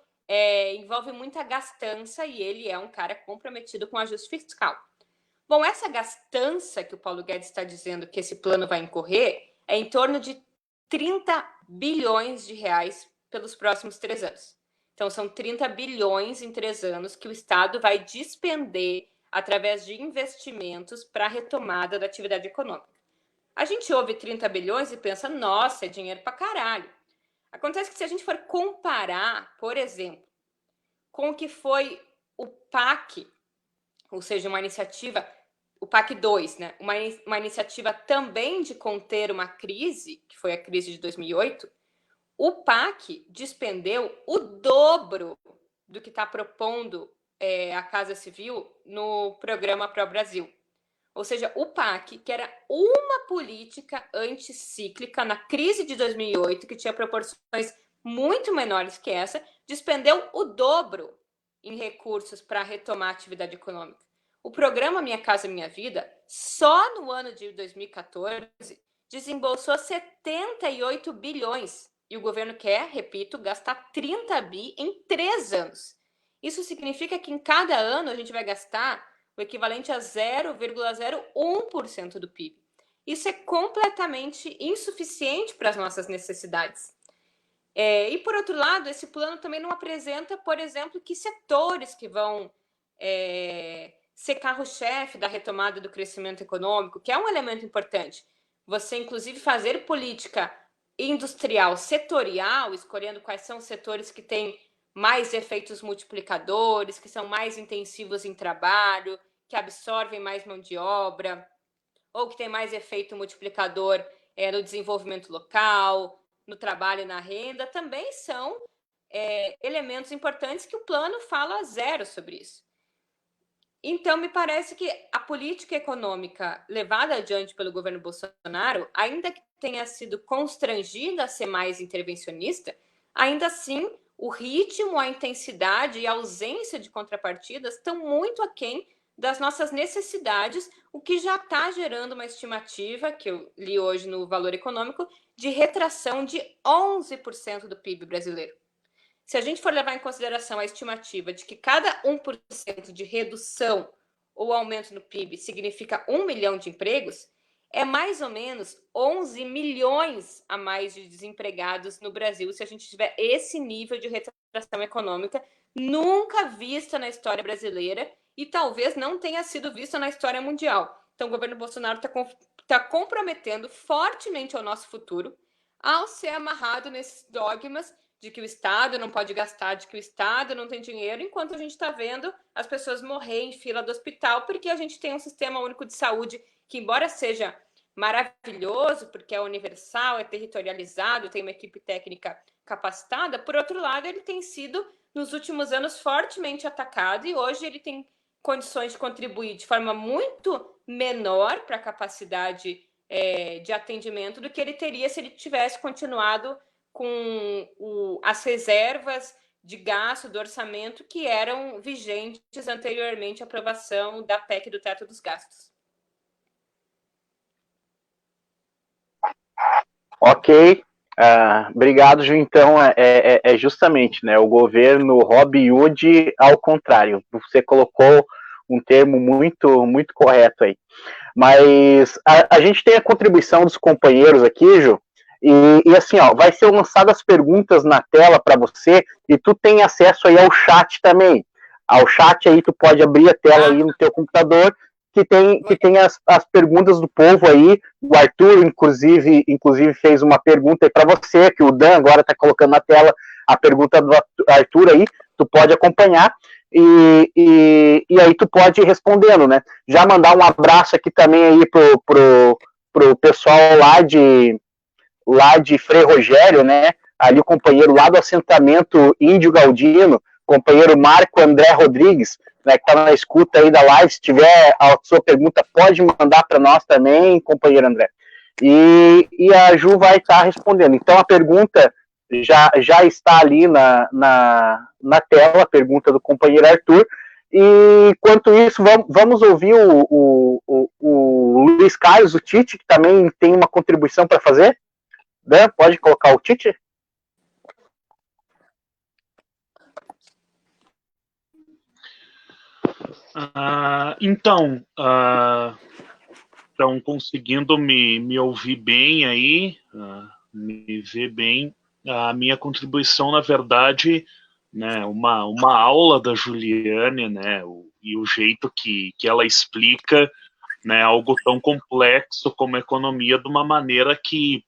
envolve muita gastança e ele é um cara comprometido com o ajuste fiscal. Bom, essa gastança que o Paulo Guedes está dizendo que esse plano vai incorrer é em torno de 30 bilhões de reais pelos próximos 3 anos. Então, são 30 bilhões em 3 anos que o Estado vai despender através de investimentos para a retomada da atividade econômica. A gente ouve 30 bilhões e pensa, nossa, é dinheiro para caralho. Acontece que se a gente for comparar, por exemplo, com o que foi o PAC, ou seja, uma iniciativa, o PAC 2, né? Uma iniciativa também de conter uma crise, que foi a crise de 2008, o PAC despendeu o dobro do que está propondo a Casa Civil no programa Pro Brasil. Ou seja, o PAC, que era uma política anticíclica na crise de 2008, que tinha proporções muito menores que essa, despendeu o dobro em recursos para retomar a atividade econômica. O programa Minha Casa Minha Vida, só no ano de 2014, desembolsou 78 bilhões. E o governo quer, repito, gastar 30 bi em 3 anos. Isso significa que em cada ano a gente vai gastar o equivalente a 0,01% do PIB. Isso é completamente insuficiente para as nossas necessidades. E, por outro lado, esse plano também não apresenta, por exemplo, que setores que vão ser carro-chefe da retomada do crescimento econômico, que é um elemento importante. Você, inclusive, fazer política industrial setorial, escolhendo quais são os setores que têm mais efeitos multiplicadores, que são mais intensivos em trabalho, que absorvem mais mão de obra, ou que tem mais efeito multiplicador no desenvolvimento local, no trabalho e na renda, também são elementos importantes que o plano fala zero sobre isso. Então, me parece que a política econômica levada adiante pelo governo Bolsonaro, ainda que tenha sido constrangida a ser mais intervencionista, ainda assim, o ritmo, a intensidade e a ausência de contrapartidas estão muito aquém das nossas necessidades, o que já está gerando uma estimativa, que eu li hoje no Valor Econômico, de retração de 11% do PIB brasileiro. Se a gente for levar em consideração a estimativa de que cada 1% de redução ou aumento no PIB significa 1 milhão de empregos, é mais ou menos 11 milhões a mais de desempregados no Brasil se a gente tiver esse nível de retração econômica nunca vista na história brasileira e talvez não tenha sido vista na história mundial. Então, o governo Bolsonaro está comprometendo fortemente ao nosso futuro ao ser amarrado nesses dogmas de que o Estado não pode gastar, de que o Estado não tem dinheiro, enquanto a gente está vendo as pessoas morrer em fila do hospital, porque a gente tem um sistema único de saúde que, embora seja maravilhoso, porque é universal, é territorializado, tem uma equipe técnica capacitada, por outro lado, ele tem sido, nos últimos anos, fortemente atacado e hoje ele tem condições de contribuir de forma muito menor para a capacidade de atendimento do que ele teria se ele tivesse continuado com as reservas de gasto do orçamento que eram vigentes anteriormente à aprovação da PEC do teto dos gastos. Ok, obrigado, Ju. Então, é justamente, né, o governo Robin Hood ao contrário. Você colocou um termo muito, muito correto aí. Mas a gente tem a contribuição dos companheiros aqui, Ju, e assim, ó, vai ser lançadas as perguntas na tela para você e tu tem acesso aí ao chat também. Ao chat aí tu pode abrir a tela aí no teu computador que tem as perguntas do povo aí. O Arthur, inclusive fez uma pergunta aí para você, que o Dan agora está colocando na tela a pergunta do Arthur aí, tu pode acompanhar e aí tu pode ir respondendo, né? Já mandar um abraço aqui também aí pro pessoal lá de Frei Rogério, né? Ali o companheiro lá do assentamento Índio Galdino, companheiro Marco André Rodrigues, né, que está na escuta aí da live. Se tiver a sua pergunta, pode mandar para nós também, companheiro André. E a Ju vai estar respondendo. Então, a pergunta já está ali na tela, a pergunta do companheiro Arthur, E, enquanto isso, vamos ouvir o Luiz Carlos, o Tite, que também tem uma contribuição para fazer. Dan, pode colocar o Tite? Então, estão conseguindo me ouvir bem aí, me ver bem. A minha contribuição, na verdade, né, uma aula da Juliane, né, e o jeito que ela explica, né, algo tão complexo como economia de uma maneira que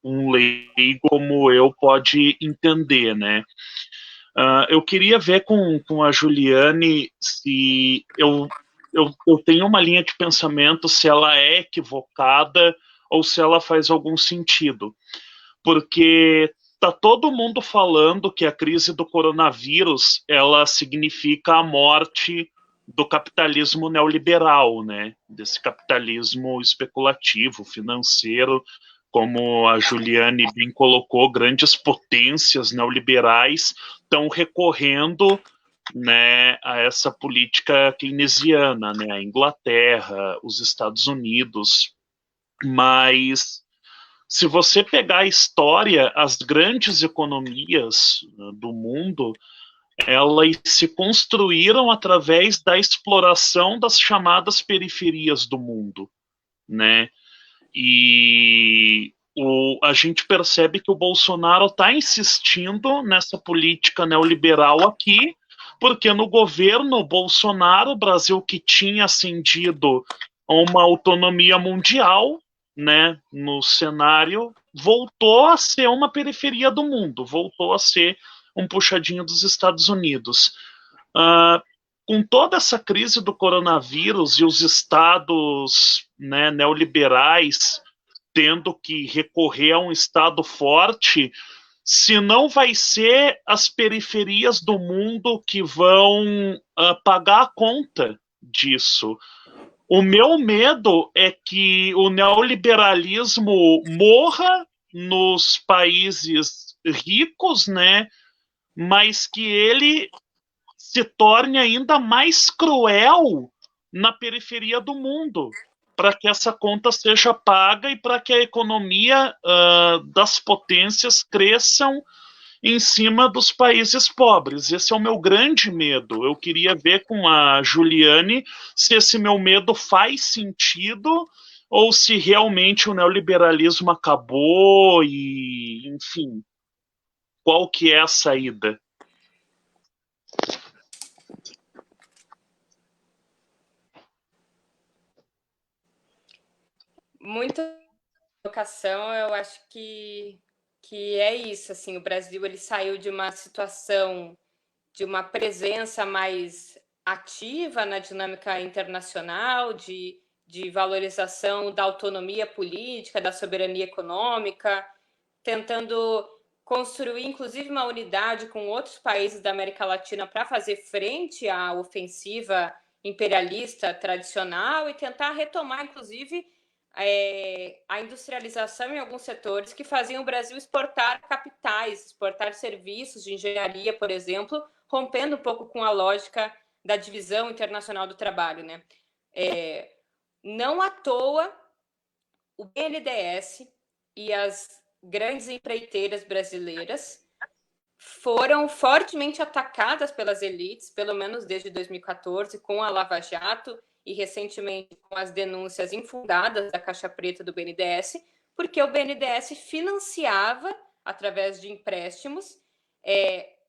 um leigo como eu pode entender, né. Eu queria ver com a Juliane se eu tenho uma linha de pensamento, se ela é equivocada ou se ela faz algum sentido. Porque tá todo mundo falando que a crise do coronavírus ela significa a morte do capitalismo neoliberal, né? Desse capitalismo especulativo, financeiro, como a Juliane bem colocou, grandes potências neoliberais estão recorrendo, né, a essa política keynesiana, né, a Inglaterra, os Estados Unidos. Mas se você pegar a história, as grandes economias do mundo, elas se construíram através da exploração das chamadas periferias do mundo, né? E a gente percebe que o Bolsonaro está insistindo nessa política neoliberal aqui, porque no governo Bolsonaro, o Brasil que tinha ascendido a uma autonomia mundial, né, no cenário, voltou a ser uma periferia do mundo, voltou a ser um puxadinho dos Estados Unidos. Com toda essa crise do coronavírus e os estados, né, neoliberais tendo que recorrer a um estado forte, se não vai ser as periferias do mundo que vão pagar a conta disso. O meu medo é que o neoliberalismo morra nos países ricos, né, mas que ele se torne ainda mais cruel na periferia do mundo, para que essa conta seja paga e para que a economia das potências cresçam em cima dos países pobres. Esse é o meu grande medo. Eu queria ver com a Juliane se esse meu medo faz sentido ou se realmente o neoliberalismo acabou e, enfim, qual que é a saída? Muita educação, eu acho que é isso, assim, o Brasil ele saiu de uma situação de uma presença mais ativa na dinâmica internacional, de valorização da autonomia política, da soberania econômica, tentando construir, inclusive, uma unidade com outros países da América Latina para fazer frente à ofensiva imperialista tradicional e tentar retomar, inclusive, a industrialização em alguns setores que faziam o Brasil exportar capitais, exportar serviços de engenharia, por exemplo, rompendo um pouco com a lógica da divisão internacional do trabalho, né? Não à toa, o BNDES e as grandes empreiteiras brasileiras foram fortemente atacadas pelas elites, pelo menos desde 2014, com a Lava Jato e recentemente com as denúncias infundadas da Caixa Preta do BNDES, porque o BNDES financiava, através de empréstimos,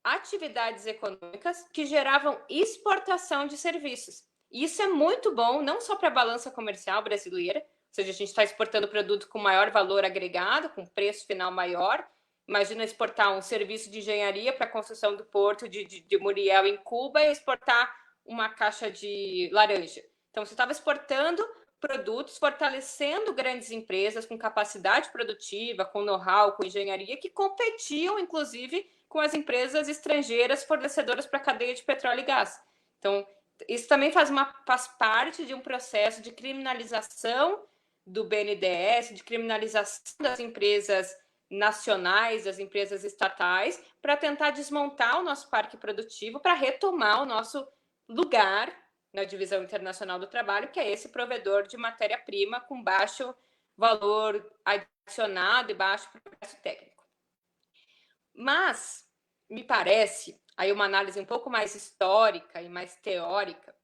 atividades econômicas que geravam exportação de serviços. Isso é muito bom, não só para a balança comercial brasileira, ou seja, a gente está exportando produto com maior valor agregado, com preço final maior. Imagina exportar um serviço de engenharia para a construção do porto de Muriel, em Cuba, e exportar uma caixa de laranja. Então, você estava exportando produtos, fortalecendo grandes empresas com capacidade produtiva, com know-how, com engenharia, que competiam, inclusive, com as empresas estrangeiras fornecedoras para a cadeia de petróleo e gás. Então, isso também faz parte de um processo de criminalização do BNDES, de criminalização das empresas nacionais, das empresas estatais, para tentar desmontar o nosso parque produtivo, para retomar o nosso lugar na divisão internacional do trabalho, que é esse provedor de matéria-prima com baixo valor adicionado e baixo progresso técnico. Mas me parece, aí uma análise um pouco mais histórica e mais teórica,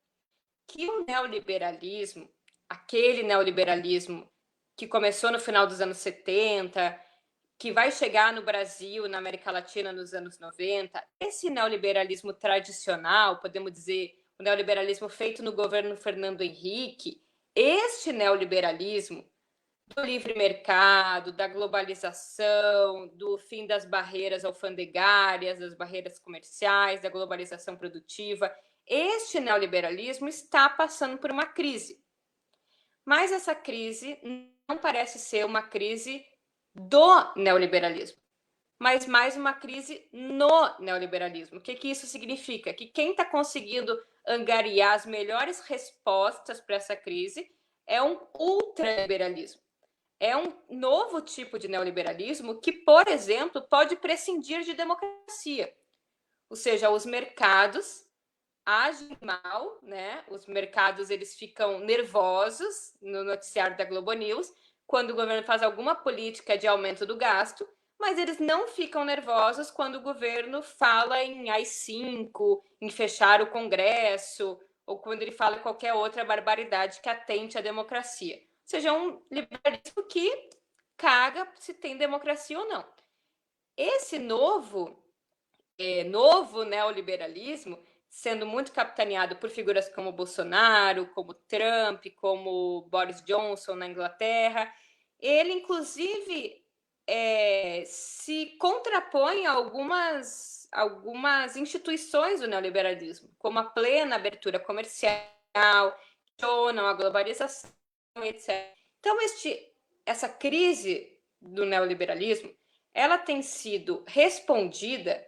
que o neoliberalismo, aquele neoliberalismo que começou no final dos anos 70, que vai chegar no Brasil, na América Latina nos anos 90, esse neoliberalismo tradicional, podemos dizer, o neoliberalismo feito no governo Fernando Henrique, este neoliberalismo do livre mercado, da globalização, do fim das barreiras alfandegárias, das barreiras comerciais, da globalização produtiva, este neoliberalismo está passando por uma crise. Mas essa crise não parece ser uma crise do neoliberalismo, mas mais uma crise no neoliberalismo. O que isso significa? Que quem está conseguindo angariar as melhores respostas para essa crise é um ultraliberalismo. É um novo tipo de neoliberalismo que, por exemplo, pode prescindir de democracia. Ou seja, os mercados agem mal, né? Os mercados eles ficam nervosos no noticiário da Globo News quando o governo faz alguma política de aumento do gasto, mas eles não ficam nervosos quando o governo fala em AI-5, em fechar o Congresso, ou quando ele fala qualquer outra barbaridade que atente à democracia. Ou seja, um liberalismo que caga se tem democracia ou não. Esse novo neoliberalismo, sendo muito capitaneado por figuras como Bolsonaro, como Trump, como Boris Johnson na Inglaterra, ele, inclusive, se contrapõe a algumas instituições do neoliberalismo, como a plena abertura comercial, questionam a globalização, etc. Então, essa crise do neoliberalismo, ela tem sido respondida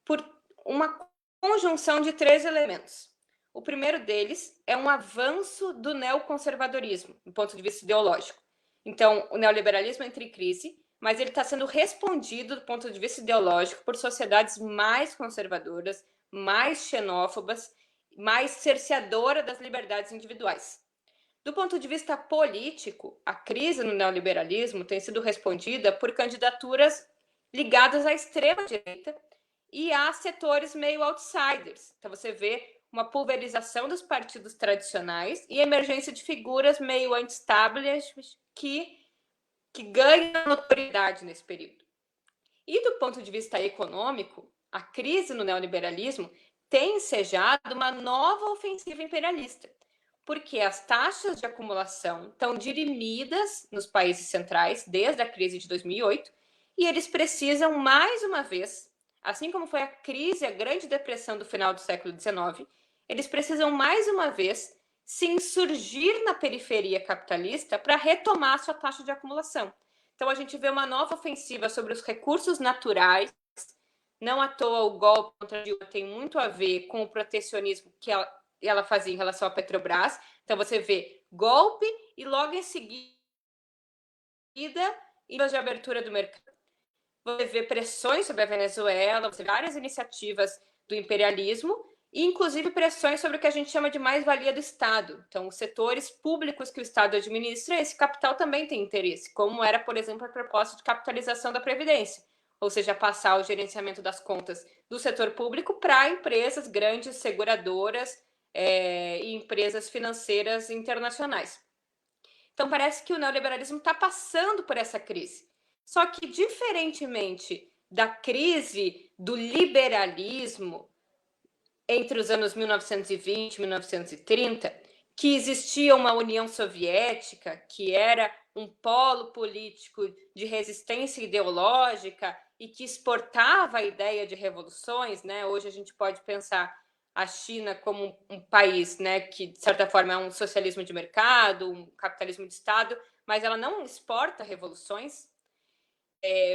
por uma conjunção de 3 elementos. O primeiro deles é um avanço do neoconservadorismo, do ponto de vista ideológico. Então, o neoliberalismo entra em crise, mas ele está sendo respondido do ponto de vista ideológico por sociedades mais conservadoras, mais xenófobas, mais cerceadoras das liberdades individuais. Do ponto de vista político, a crise no neoliberalismo tem sido respondida por candidaturas ligadas à extrema-direita e a setores meio outsiders. Então, você vê uma pulverização dos partidos tradicionais e emergência de figuras meio anti-establishment que ganham notoriedade nesse período. E do ponto de vista econômico, a crise no neoliberalismo tem ensejado uma nova ofensiva imperialista, porque as taxas de acumulação estão dirimidas nos países centrais desde a crise de 2008 e eles precisam, mais uma vez, assim como foi a crise, a Grande Depressão do final do século XIX, eles precisam, mais uma vez, se insurgir na periferia capitalista para retomar a sua taxa de acumulação. Então, a gente vê uma nova ofensiva sobre os recursos naturais. Não à toa o golpe contra a Dilma tem muito a ver com o protecionismo que ela fazia em relação à Petrobras. Então, você vê golpe e logo em seguida de abertura do mercado. Você vê pressões sobre a Venezuela, você vê várias iniciativas do imperialismo e, inclusive, pressões sobre o que a gente chama de mais-valia do Estado. Então, os setores públicos que o Estado administra, esse capital também tem interesse, como era, por exemplo, a proposta de capitalização da Previdência, ou seja, passar o gerenciamento das contas do setor público para empresas grandes, seguradoras e empresas financeiras internacionais. Então, parece que o neoliberalismo está passando por essa crise. Só que, diferentemente da crise do liberalismo entre os anos 1920 e 1930, que existia uma União Soviética, que era um polo político de resistência ideológica e que exportava a ideia de revoluções, né? Hoje a gente pode pensar a China como um país, né, que, de certa forma, é um socialismo de mercado, um capitalismo de Estado, mas ela não exporta revoluções.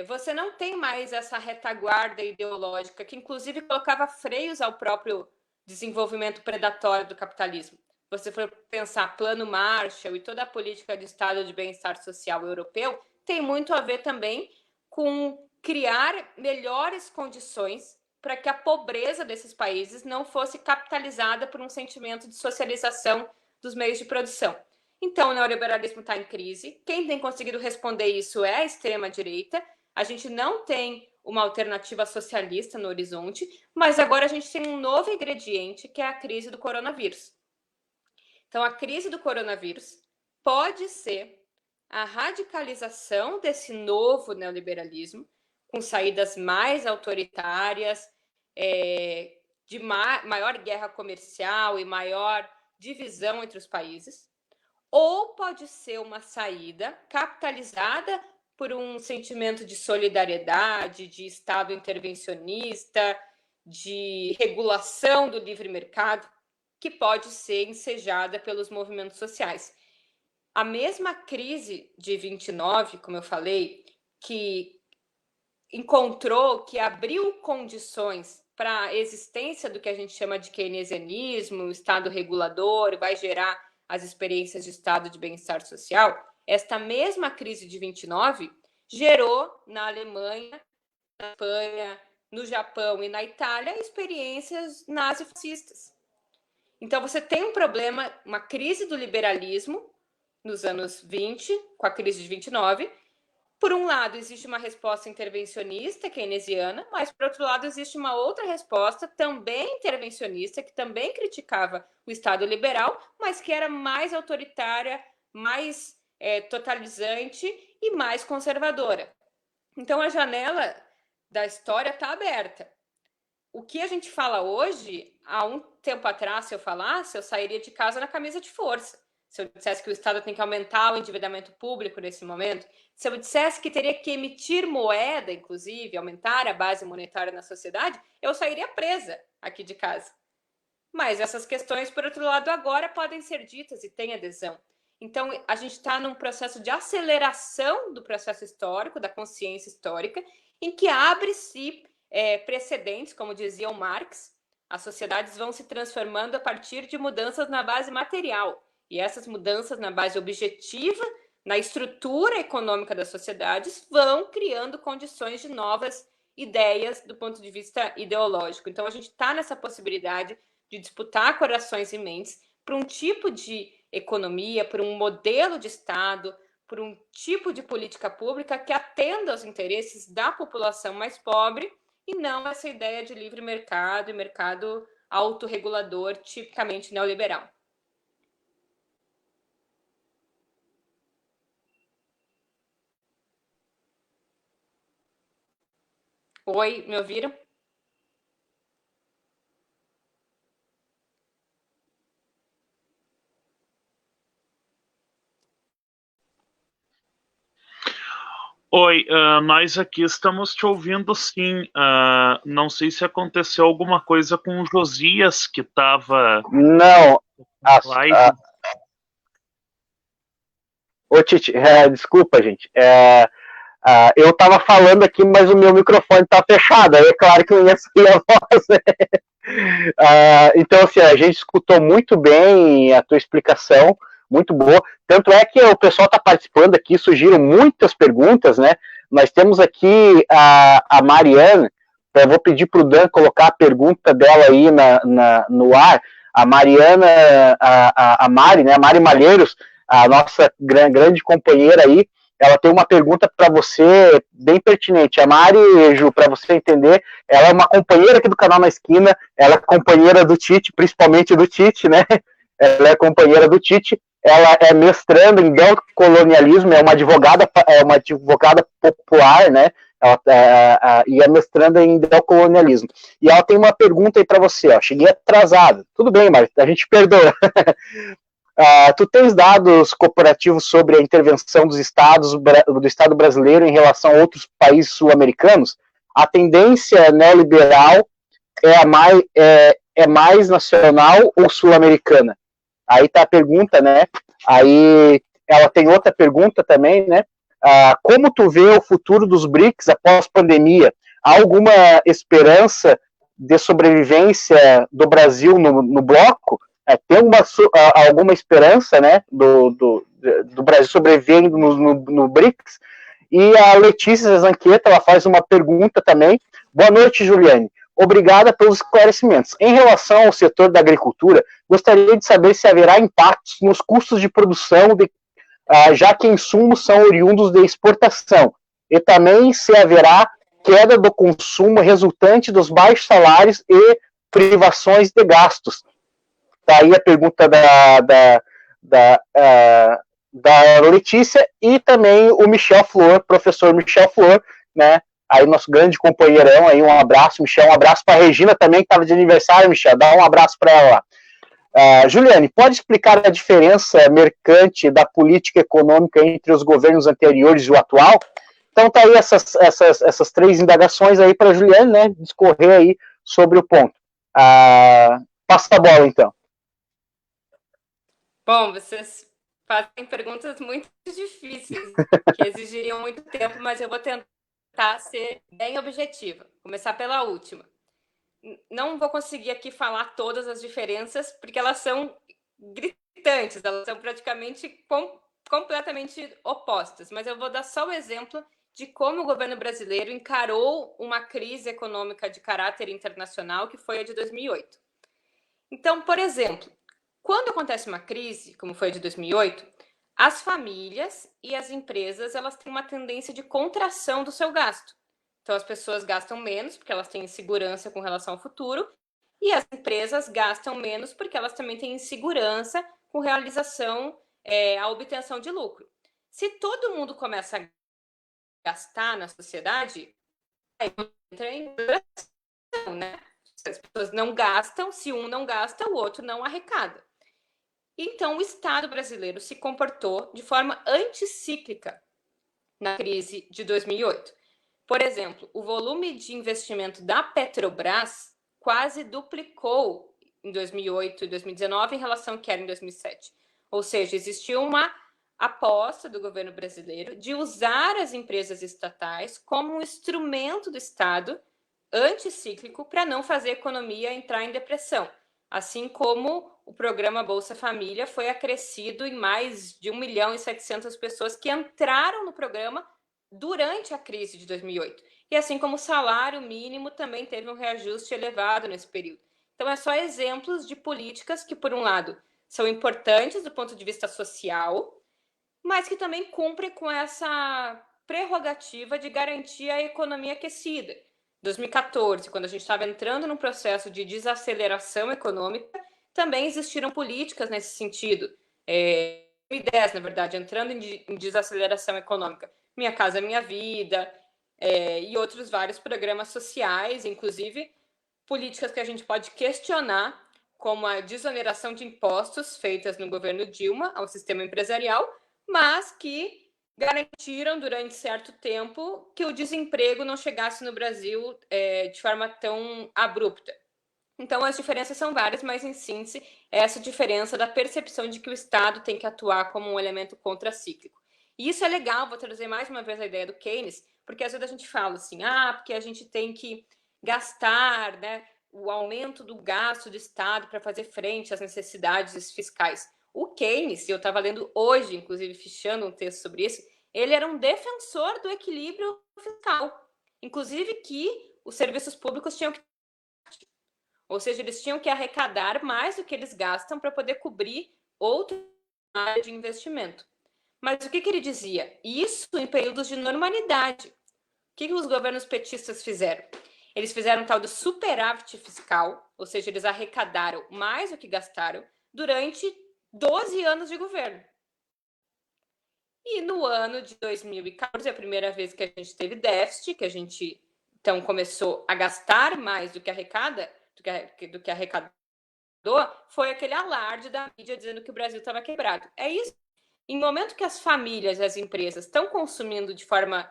Você não tem mais essa retaguarda ideológica que, inclusive, colocava freios ao próprio desenvolvimento predatório do capitalismo. Você for pensar Plano Marshall e toda a política de Estado de bem-estar social europeu, tem muito a ver também com criar melhores condições para que a pobreza desses países não fosse capitalizada por um sentimento de socialização dos meios de produção. Então, o neoliberalismo está em crise. Quem tem conseguido responder isso é a extrema-direita. A gente não tem uma alternativa socialista no horizonte, mas agora a gente tem um novo ingrediente, que é a crise do coronavírus. Então, a crise do coronavírus pode ser a radicalização desse novo neoliberalismo, com saídas mais autoritárias, de maior guerra comercial e maior divisão entre os países, ou pode ser uma saída capitalizada por um sentimento de solidariedade, de Estado intervencionista, de regulação do livre mercado, que pode ser ensejada pelos movimentos sociais. A mesma crise de 29, como eu falei, que encontrou, que abriu condições para a existência do que a gente chama de keynesianismo, o Estado regulador, vai gerar as experiências de Estado de bem-estar social. Esta mesma crise de 29 gerou na Alemanha, na Espanha, no Japão e na Itália experiências nazifascistas. Então você tem um problema, uma crise do liberalismo nos anos 20, com a crise de 29. Por um lado, existe uma resposta intervencionista keynesiana, mas, por outro lado, existe uma outra resposta também intervencionista, que também criticava o Estado liberal, mas que era mais autoritária, mais totalizante e mais conservadora. Então, a janela da história está aberta. O que a gente fala hoje, há um tempo atrás, se eu falasse, eu sairia de casa na camisa de força. Se eu dissesse que o Estado tem que aumentar o endividamento público nesse momento, se eu dissesse que teria que emitir moeda, inclusive, aumentar a base monetária na sociedade, eu sairia presa aqui de casa. Mas essas questões, por outro lado, agora podem ser ditas e têm adesão. Então, a gente está num processo de aceleração do processo histórico, da consciência histórica, em que abre-se precedentes, como dizia o Marx, as sociedades vão se transformando a partir de mudanças na base material. E essas mudanças na base objetiva, na estrutura econômica das sociedades, vão criando condições de novas ideias do ponto de vista ideológico. Então, a gente está nessa possibilidade de disputar corações e mentes por um tipo de economia, por um modelo de Estado, por um tipo de política pública que atenda aos interesses da população mais pobre e não essa ideia de livre mercado e mercado autorregulador tipicamente neoliberal. Oi, me ouviram? Oi, nós aqui estamos te ouvindo sim. Não sei se aconteceu alguma coisa com o Josias, que estava... Não. Ô, Tite, desculpa, gente. Eu estava falando aqui, mas o meu microfone está fechado. Aí é claro que eu ia sair a voz. Então, assim, a gente escutou muito bem a tua explicação, muito boa. Tanto é que o pessoal está participando aqui, surgiram muitas perguntas, né? Nós temos aqui a Mariana. Eu vou pedir para o Dan colocar a pergunta dela aí no ar. A Mariana, a Mari, né? A Mari Malheiros, a nossa grande companheira aí, ela tem uma pergunta para você bem pertinente. A Mari, Ju, para você entender, ela é uma companheira aqui do canal Na Esquina, ela é companheira do Tite, principalmente do Tite, né? Ela é companheira do Tite, ela é mestranda em neocolonialismo, é uma advogada popular, né? E é mestranda em neocolonialismo. E ela tem uma pergunta aí para você, ó. Cheguei atrasado. Tudo bem, Mari, a gente perdoa. Tu tens dados comparativos sobre a intervenção do Estado brasileiro em relação a outros países sul-americanos? A tendência neoliberal é mais nacional ou sul-americana? Aí tá a pergunta, né? Aí ela tem outra pergunta também, né? Como tu vê o futuro dos BRICS após pandemia? Há alguma esperança de sobrevivência do Brasil no bloco? Tem alguma esperança, né, do Brasil sobrevivendo no BRICS? E a Letícia Zanqueta, ela faz uma pergunta também. Boa noite, Juliane. Obrigada pelos esclarecimentos. Em relação ao setor da agricultura, gostaria de saber se haverá impactos nos custos de produção, já que insumos são oriundos de exportação, e também se haverá queda do consumo resultante dos baixos salários e privações de gastos. Daí a pergunta da Letícia e também o Michel Flor, professor Michel Flor, né? Aí nosso grande companheirão, aí um abraço, Michel, um abraço para a Regina também, que estava de aniversário, Michel, dá um abraço para ela lá. Juliane, pode explicar a diferença mercante da política econômica entre os governos anteriores e o atual? Então tá aí essas três indagações aí para a Juliane, né, discorrer aí sobre o ponto. Passa a bola, então. Bom, vocês fazem perguntas muito difíceis, que exigiriam muito tempo, mas eu vou tentar ser bem objetiva. Começar pela última. Não vou conseguir aqui falar todas as diferenças, porque elas são gritantes, elas são praticamente completamente opostas, mas eu vou dar só o exemplo de como o governo brasileiro encarou uma crise econômica de caráter internacional, que foi a de 2008. Então, por exemplo, quando acontece uma crise, como foi a de 2008, as famílias e as empresas elas têm uma tendência de contração do seu gasto. Então, as pessoas gastam menos porque elas têm insegurança com relação ao futuro, e as empresas gastam menos porque elas também têm insegurança com a obtenção de lucro. Se todo mundo começa a gastar na sociedade, aí entra em inflação, né? As pessoas não gastam, se um não gasta, o outro não arrecada. Então, o Estado brasileiro se comportou de forma anticíclica na crise de 2008. Por exemplo, o volume de investimento da Petrobras quase duplicou em 2008 e 2019 em relação ao que era em 2007. Ou seja, existiu uma aposta do governo brasileiro de usar as empresas estatais como um instrumento do Estado anticíclico para não fazer a economia entrar em depressão. Assim como o programa Bolsa Família foi acrescido em mais de 1.700.000 pessoas que entraram no programa durante a crise de 2008. E assim como o salário mínimo também teve um reajuste elevado nesse período. Então, é só exemplos de políticas que, por um lado, são importantes do ponto de vista social, mas que também cumprem com essa prerrogativa de garantir a economia aquecida. 2014, quando a gente estava entrando num processo de desaceleração econômica, também existiram políticas nesse sentido. 2010, na verdade, entrando em desaceleração econômica, Minha Casa Minha Vida, e outros vários programas sociais, inclusive políticas que a gente pode questionar, como a desoneração de impostos feitas no governo Dilma ao sistema empresarial, mas que garantiram durante certo tempo que o desemprego não chegasse no Brasil de forma tão abrupta. Então, as diferenças são várias, mas, em síntese, essa diferença da percepção de que o Estado tem que atuar como um elemento contracíclico. E isso é legal, vou trazer mais uma vez a ideia do Keynes, porque às vezes a gente fala assim, porque a gente tem que gastar, né, o aumento do gasto do Estado para fazer frente às necessidades fiscais. O Keynes, e eu estava lendo hoje, inclusive, fichando um texto sobre isso, ele era um defensor do equilíbrio fiscal, inclusive que os serviços públicos tinham que... Ou seja, eles tinham que arrecadar mais do que eles gastam para poder cobrir outra área de investimento. Mas o que ele dizia? Isso em períodos de normalidade. O que os governos petistas fizeram? Eles fizeram um tal de superávit fiscal, ou seja, eles arrecadaram mais do que gastaram durante 12 anos de governo. E no ano de 2014, a primeira vez que a gente teve déficit, que a gente então começou a gastar mais do que arrecadou, foi aquele alarde da mídia dizendo que o Brasil estava quebrado. É isso. Em momento que as famílias e as empresas estão consumindo de forma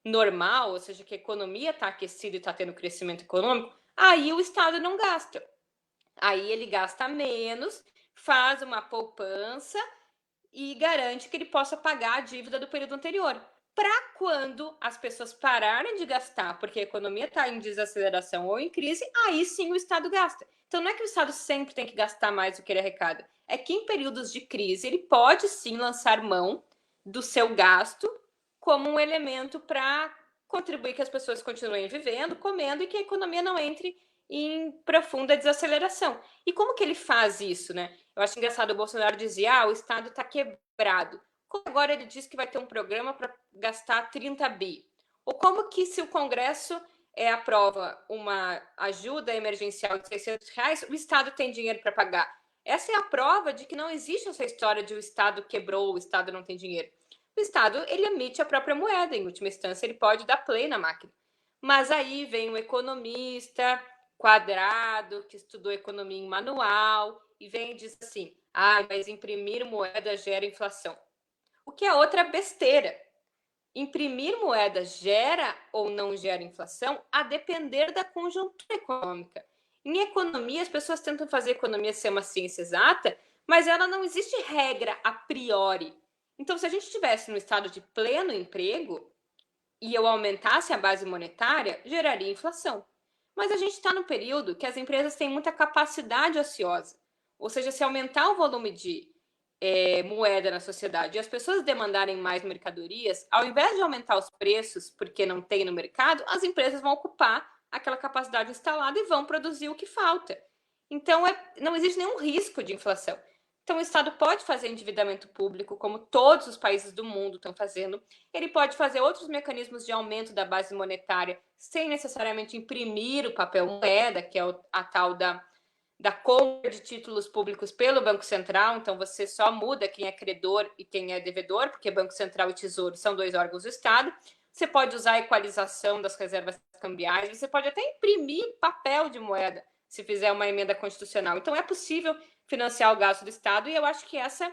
normal, ou seja, que a economia está aquecida e está tendo crescimento econômico, aí o Estado não gasta. Aí ele gasta menos, faz uma poupança e garante que ele possa pagar a dívida do período anterior. Para quando as pessoas pararem de gastar, porque a economia está em desaceleração ou em crise, aí sim o Estado gasta. Então não é que o Estado sempre tem que gastar mais do que ele arrecada. É que em períodos de crise ele pode sim lançar mão do seu gasto como um elemento para contribuir que as pessoas continuem vivendo, comendo e que a economia não entre em profunda desaceleração. E como que ele faz isso, né? Eu acho engraçado, o Bolsonaro dizia, o Estado está quebrado. Como agora ele diz que vai ter um programa para gastar 30 bi? Ou como que se o Congresso aprova uma ajuda emergencial de R$600, o Estado tem dinheiro para pagar? Essa é a prova de que não existe essa história de o Estado quebrou, o Estado não tem dinheiro. O Estado, ele emite a própria moeda, em última instância, ele pode dar play na máquina. Mas aí vem um economista quadrado, que estudou economia em manual, e vem e diz assim, mas imprimir moeda gera inflação. O que é outra besteira. Imprimir moeda gera ou não gera inflação a depender da conjuntura econômica. Em economia, as pessoas tentam fazer a economia ser uma ciência exata, mas ela não existe regra a priori. Então, se a gente estivesse no estado de pleno emprego e eu aumentasse a base monetária, geraria inflação. Mas a gente está no período que as empresas têm muita capacidade ociosa. Ou seja, se aumentar o volume de moeda na sociedade e as pessoas demandarem mais mercadorias, ao invés de aumentar os preços porque não tem no mercado, as empresas vão ocupar aquela capacidade instalada e vão produzir o que falta. Então, não existe nenhum risco de inflação. Então, o Estado pode fazer endividamento público, como todos os países do mundo estão fazendo. Ele pode fazer outros mecanismos de aumento da base monetária sem necessariamente imprimir o papel moeda, que é a tal da compra de títulos públicos pelo Banco Central. Então, você só muda quem é credor e quem é devedor, porque Banco Central e Tesouro são dois órgãos do Estado. Você pode usar a equalização das reservas cambiais, você pode até imprimir papel de moeda, se fizer uma emenda constitucional. Então, é possível financiar o gasto do Estado, e eu acho que esse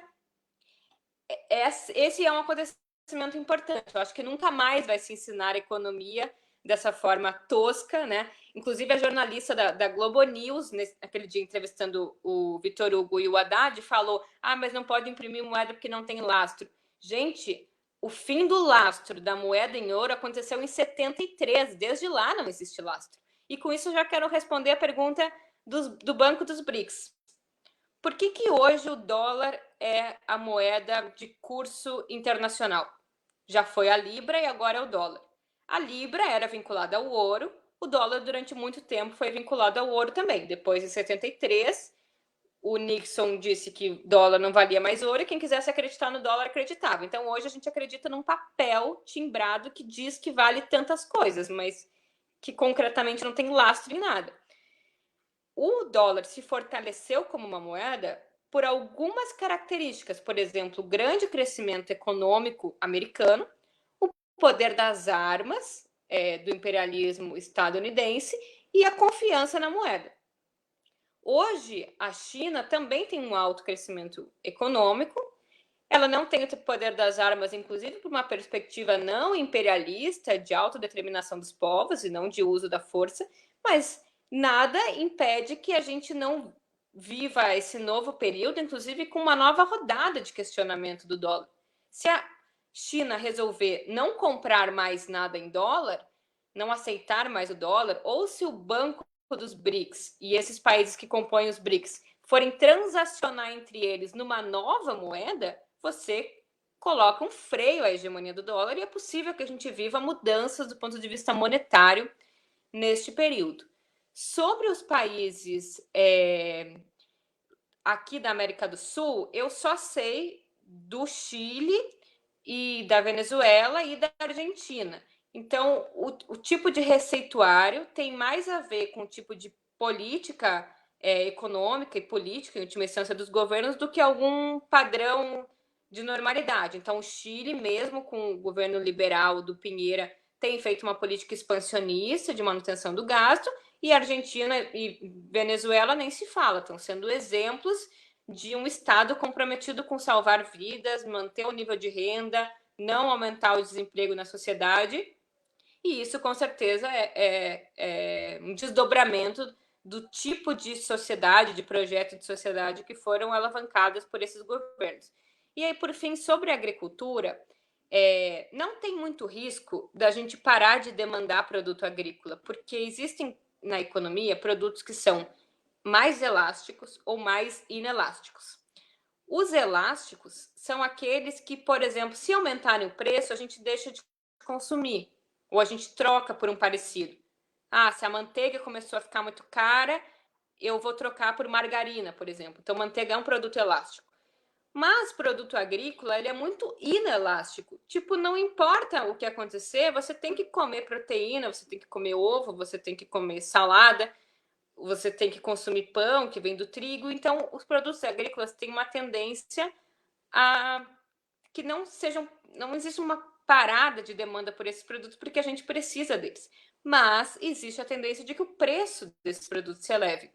é um acontecimento importante. Eu acho que nunca mais vai se ensinar economia dessa forma tosca, né? Inclusive, a jornalista da Globo News, naquele dia entrevistando o Vitor Hugo e o Haddad, falou, mas não pode imprimir moeda porque não tem lastro. Gente, o fim do lastro da moeda em ouro aconteceu em 73, desde lá não existe lastro. E com isso eu já quero responder a pergunta do Banco dos BRICS. Por que hoje o dólar é a moeda de curso internacional? Já foi a Libra e agora é o dólar. A Libra era vinculada ao ouro, o dólar durante muito tempo foi vinculado ao ouro também. Depois, em 73, o Nixon disse que dólar não valia mais ouro e quem quisesse acreditar no dólar acreditava. Então, hoje a gente acredita num papel timbrado que diz que vale tantas coisas, mas que concretamente não tem lastro em nada. O dólar se fortaleceu como uma moeda por algumas características, por exemplo, o grande crescimento econômico americano, o poder das armas do imperialismo estadunidense e a confiança na moeda. Hoje, a China também tem um alto crescimento econômico, ela não tem o poder das armas, inclusive por uma perspectiva não imperialista de autodeterminação dos povos e não de uso da força, mas nada impede que a gente não viva esse novo período, inclusive com uma nova rodada de questionamento do dólar. Se a China resolver não comprar mais nada em dólar, não aceitar mais o dólar, ou se o Banco dos BRICS e esses países que compõem os BRICS forem transacionar entre eles numa nova moeda, você coloca um freio à hegemonia do dólar e é possível que a gente viva mudanças do ponto de vista monetário neste período. Sobre os países aqui da América do Sul, eu só sei do Chile e da Venezuela e da Argentina. Então, o tipo de receituário tem mais a ver com o tipo de política econômica e política, em última instância, dos governos, do que algum padrão de normalidade. Então, o Chile, mesmo com o governo liberal do Piñera, tem feito uma política expansionista de manutenção do gasto, e Argentina e Venezuela nem se fala, estão sendo exemplos de um Estado comprometido com salvar vidas, manter o nível de renda, não aumentar o desemprego na sociedade, e isso, com certeza, é um desdobramento do tipo de sociedade, de projeto de sociedade que foram alavancadas por esses governos. E aí, por fim, sobre a agricultura, não tem muito risco da gente parar de demandar produto agrícola, porque existem na economia produtos que são mais elásticos ou mais inelásticos. Os elásticos são aqueles que, por exemplo, se aumentarem o preço, a gente deixa de consumir, ou a gente troca por um parecido. se a manteiga começou a ficar muito cara, eu vou trocar por margarina, por exemplo. Então, manteiga é um produto elástico. Mas produto agrícola, ele é muito inelástico. Tipo, não importa o que acontecer, você tem que comer proteína, você tem que comer ovo, você tem que comer salada, você tem que consumir pão que vem do trigo. Então, os produtos agrícolas têm uma tendência a que não existe uma parada de demanda por esses produtos, porque a gente precisa deles. Mas existe a tendência de que o preço desses produtos se eleve.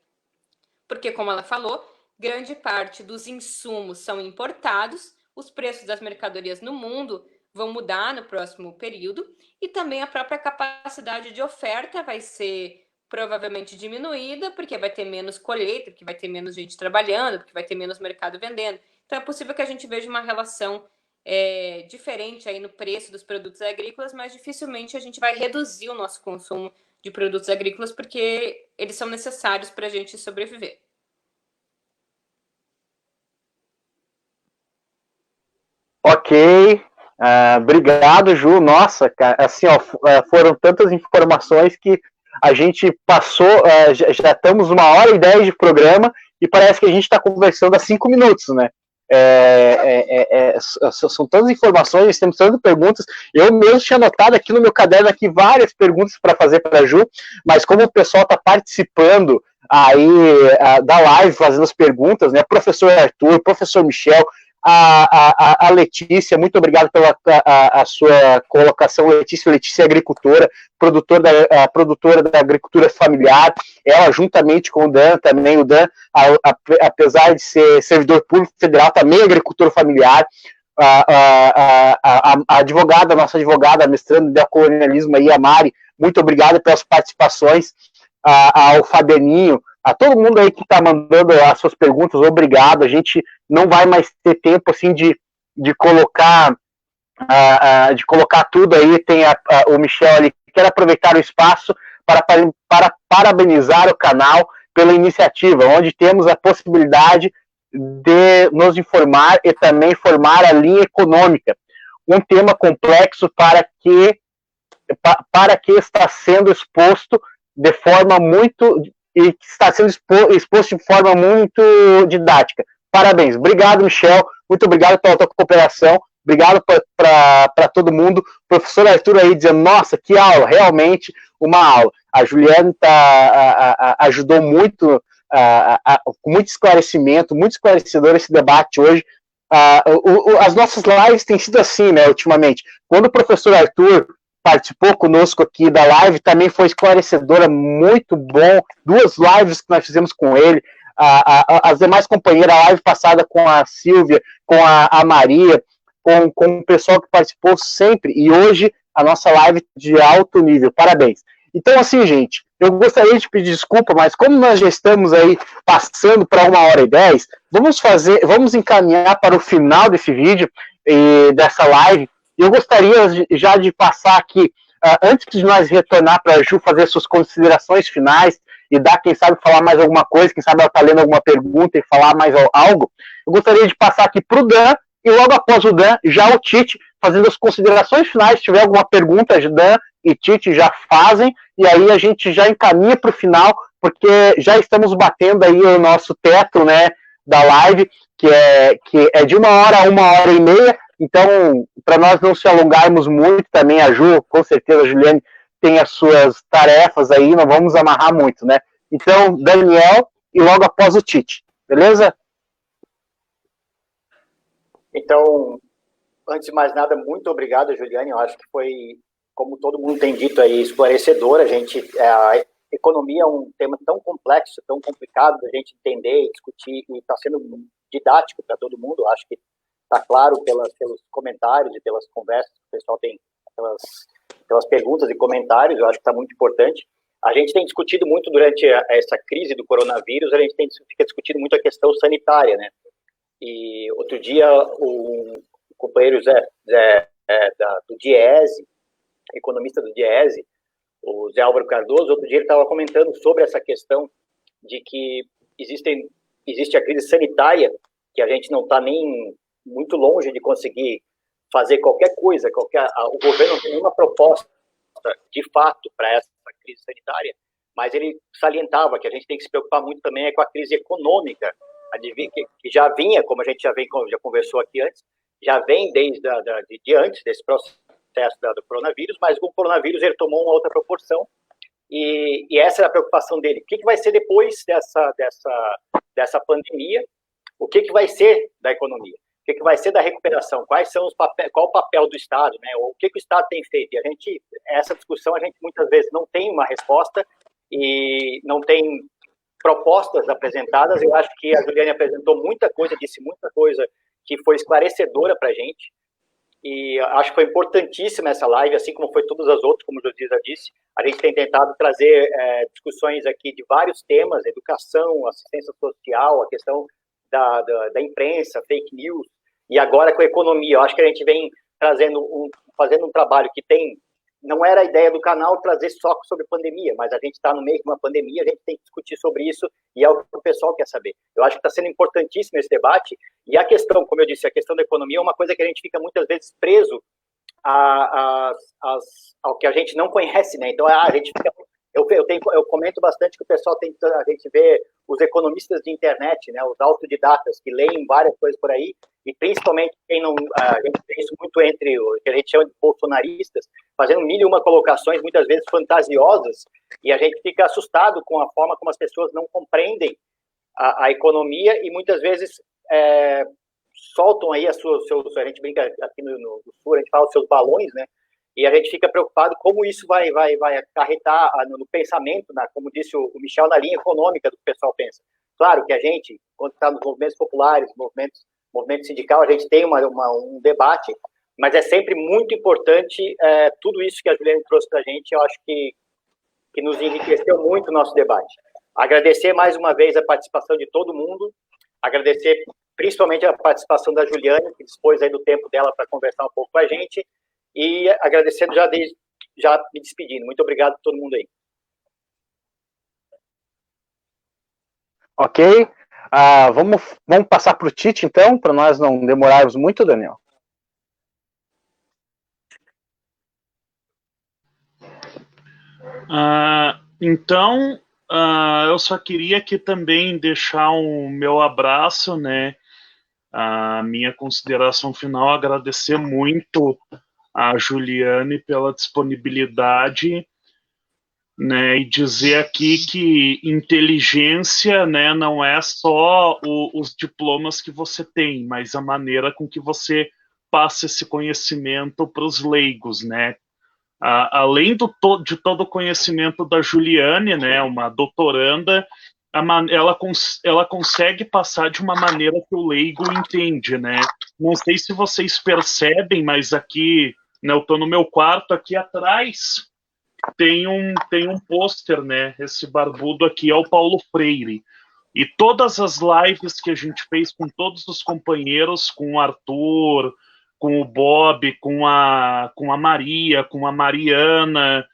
Porque, como ela falou, grande parte dos insumos são importados, os preços das mercadorias no mundo vão mudar no próximo período e também a própria capacidade de oferta vai ser provavelmente diminuída, porque vai ter menos colheita, porque vai ter menos gente trabalhando, porque vai ter menos mercado vendendo. Então, é possível que a gente veja uma relação diferente aí no preço dos produtos agrícolas, mas dificilmente a gente vai reduzir o nosso consumo de produtos agrícolas, porque eles são necessários para a gente sobreviver. Ok, obrigado, Ju. Nossa, cara, assim, ó, foram tantas informações que a gente passou, já estamos 1h10 de programa e parece que a gente está conversando há 5 minutos, né? São tantas informações, temos tantas perguntas. Eu mesmo tinha anotado aqui no meu caderno aqui várias perguntas para fazer para a Ju, mas como o pessoal está participando aí da live, fazendo as perguntas, né? Professor Arthur, professor Michel, a Letícia, muito obrigado pela a sua colocação. Letícia é agricultora, produtora da agricultura familiar. Ela, juntamente com o Dan, também o Dan, apesar de ser servidor público federal, também é agricultor familiar. A advogada, nossa advogada, mestrando em neocolonialismo aí, a Mari, muito obrigado pelas participações. Ao Fabianinho, a todo mundo aí que está mandando as suas perguntas, obrigado. A gente não vai mais ter tempo assim de colocar tudo aí. Tem o Michel ali que quer aproveitar o espaço para parabenizar o canal pela iniciativa, onde temos a possibilidade de nos informar e também formar a linha econômica, um tema complexo para que está sendo exposto de forma muito e que está sendo exposto de forma muito didática. Parabéns. Obrigado, Michel. Muito obrigado pela tua cooperação. Obrigado para todo mundo. Professor Arthur aí dizendo, nossa, que aula, realmente uma aula. A Juliane ajudou muito, com muito esclarecimento, muito esclarecedor esse debate hoje. As nossas lives têm sido assim, né, ultimamente. Quando o professor Arthur participou conosco aqui da live, também foi esclarecedora, muito bom. 2 lives que nós fizemos com ele, as demais companheiras, a live passada com a Silvia, com a Maria, com o pessoal que participou sempre, e hoje a nossa live de alto nível. Parabéns. Então, assim, gente, eu gostaria de pedir desculpa, mas como nós já estamos aí passando para 1h10, vamos encaminhar para o final desse vídeo e dessa live. Eu gostaria já de passar aqui, antes de nós retornar para a Ju fazer suas considerações finais e dar, quem sabe, falar mais alguma coisa, quem sabe ela está lendo alguma pergunta e falar mais algo, eu gostaria de passar aqui para o Dan, e logo após o Dan, já o Tite, fazendo as considerações finais. Se tiver alguma pergunta, Dan e Tite já fazem, e aí a gente já encaminha para o final, porque já estamos batendo aí o nosso teto, né, da live, que é de 1 hora a 1h30, então, para nós não se alongarmos muito, também a Ju, com certeza a Juliane tem as suas tarefas aí, não vamos amarrar muito, né? Então, Daniel, e logo após o Tite, beleza? Então, antes de mais nada, muito obrigado, Juliane. Eu acho que foi, como todo mundo tem dito aí, esclarecedor. A economia é um tema tão complexo, tão complicado da gente entender e discutir, e está sendo didático para todo mundo. Eu acho que está claro pelos comentários e pelas conversas que o pessoal tem, pelas perguntas e comentários. Eu acho que está muito importante. A gente tem discutido muito durante essa crise do coronavírus, fica discutindo muito a questão sanitária, né? E outro dia o companheiro Zé do Diese, economista do Diese, o Zé Álvaro Cardoso, outro dia ele estava comentando sobre essa questão de que existe a crise sanitária, que a gente não está nem muito longe de conseguir fazer qualquer coisa, o governo não tem nenhuma proposta de fato para essa crise sanitária, mas ele salientava que a gente tem que se preocupar muito também com a crise econômica, que já vinha, como a gente já conversou aqui antes, já vem desde de antes desse processo do coronavírus, mas o coronavírus ele tomou uma outra proporção, e essa é a preocupação dele. O que vai ser depois dessa pandemia? O que vai ser da economia? O que vai ser da recuperação? Qual o papel do Estado, né? Ou o que o Estado tem feito? E essa discussão a gente muitas vezes não tem uma resposta e não tem propostas apresentadas. Eu acho que a Juliane apresentou muita coisa, disse muita coisa que foi esclarecedora para a gente. E acho que foi importantíssima essa live, assim como foi todas as outras, como o Josias já disse. A gente tem tentado trazer discussões aqui de vários temas: educação, assistência social, a questão da imprensa, fake news, e agora com a economia. Eu acho que a gente vem fazendo um trabalho que não era a ideia do canal trazer só sobre pandemia, mas a gente está no meio de uma pandemia, a gente tem que discutir sobre isso, e é o que o pessoal quer saber. Eu acho que está sendo importantíssimo esse debate, e a questão, como eu disse, a questão da economia é uma coisa que a gente fica muitas vezes preso ao que a gente não conhece, né? Então, a gente fica... Eu comento bastante que o pessoal a gente vê os economistas de internet, né, os autodidatas, que leem várias coisas por aí, e principalmente a gente vê isso muito entre o que a gente chama de bolsonaristas, fazendo mil e uma colocações, muitas vezes fantasiosas, e a gente fica assustado com a forma como as pessoas não compreendem a economia, e muitas vezes soltam aí a gente brinca aqui no Sul, a gente fala os seus balões, né? E a gente fica preocupado como isso vai acarretar no pensamento, como disse o Michel, na linha econômica do que o pessoal pensa. Claro que a gente, quando está nos movimentos populares, movimento sindical, a gente tem um debate, mas é sempre muito importante tudo isso que a Juliane trouxe para a gente. Eu acho que nos enriqueceu muito o nosso debate. Agradecer mais uma vez a participação de todo mundo, agradecer principalmente a participação da Juliane, que dispôs aí do tempo dela para conversar um pouco com a gente, e agradecendo já me despedindo. Muito obrigado a todo mundo aí. Ok. Vamos passar para o Tite, então, para nós não demorarmos muito, Daniel. Então, eu só queria aqui também deixar o meu abraço, né, a minha consideração final, agradecer muito a Juliane pela disponibilidade, né, e dizer aqui que inteligência, né, não é só os diplomas que você tem, mas a maneira com que você passa esse conhecimento para os leigos, né. Além de todo o conhecimento da Juliane, né, uma doutoranda, ela consegue passar de uma maneira que o leigo entende, né. Não sei se vocês percebem, mas aqui, né, eu estou no meu quarto, aqui atrás tem um pôster, né, esse barbudo aqui é o Paulo Freire, e todas as lives que a gente fez com todos os companheiros, com o Arthur, com o Bob, com a Maria, com a Mariana,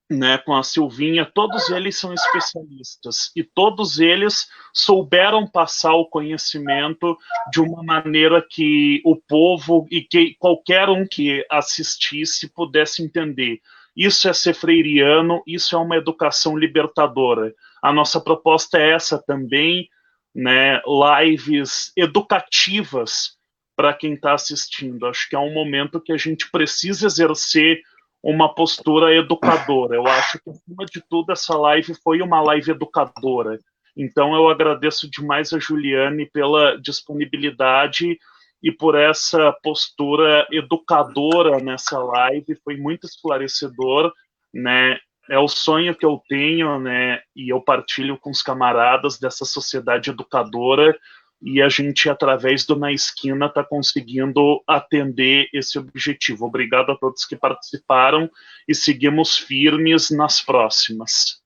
né, com a Silvinha, todos eles são especialistas e todos eles souberam passar o conhecimento de uma maneira que o povo e que qualquer um que assistisse pudesse entender. Isso é ser freiriano, isso é uma educação libertadora. A nossa proposta é essa também, né, lives educativas para quem está assistindo. Acho que é um momento que a gente precisa exercer uma postura educadora. Eu acho que, acima de tudo, essa live foi uma live educadora. Então, eu agradeço demais a Juliane pela disponibilidade e por essa postura educadora nessa live. Foi muito esclarecedor, né? É o sonho que eu tenho, né? E eu partilho com os camaradas dessa sociedade educadora, e a gente, através do Na Esquina, está conseguindo atender esse objetivo. Obrigado a todos que participaram e seguimos firmes nas próximas.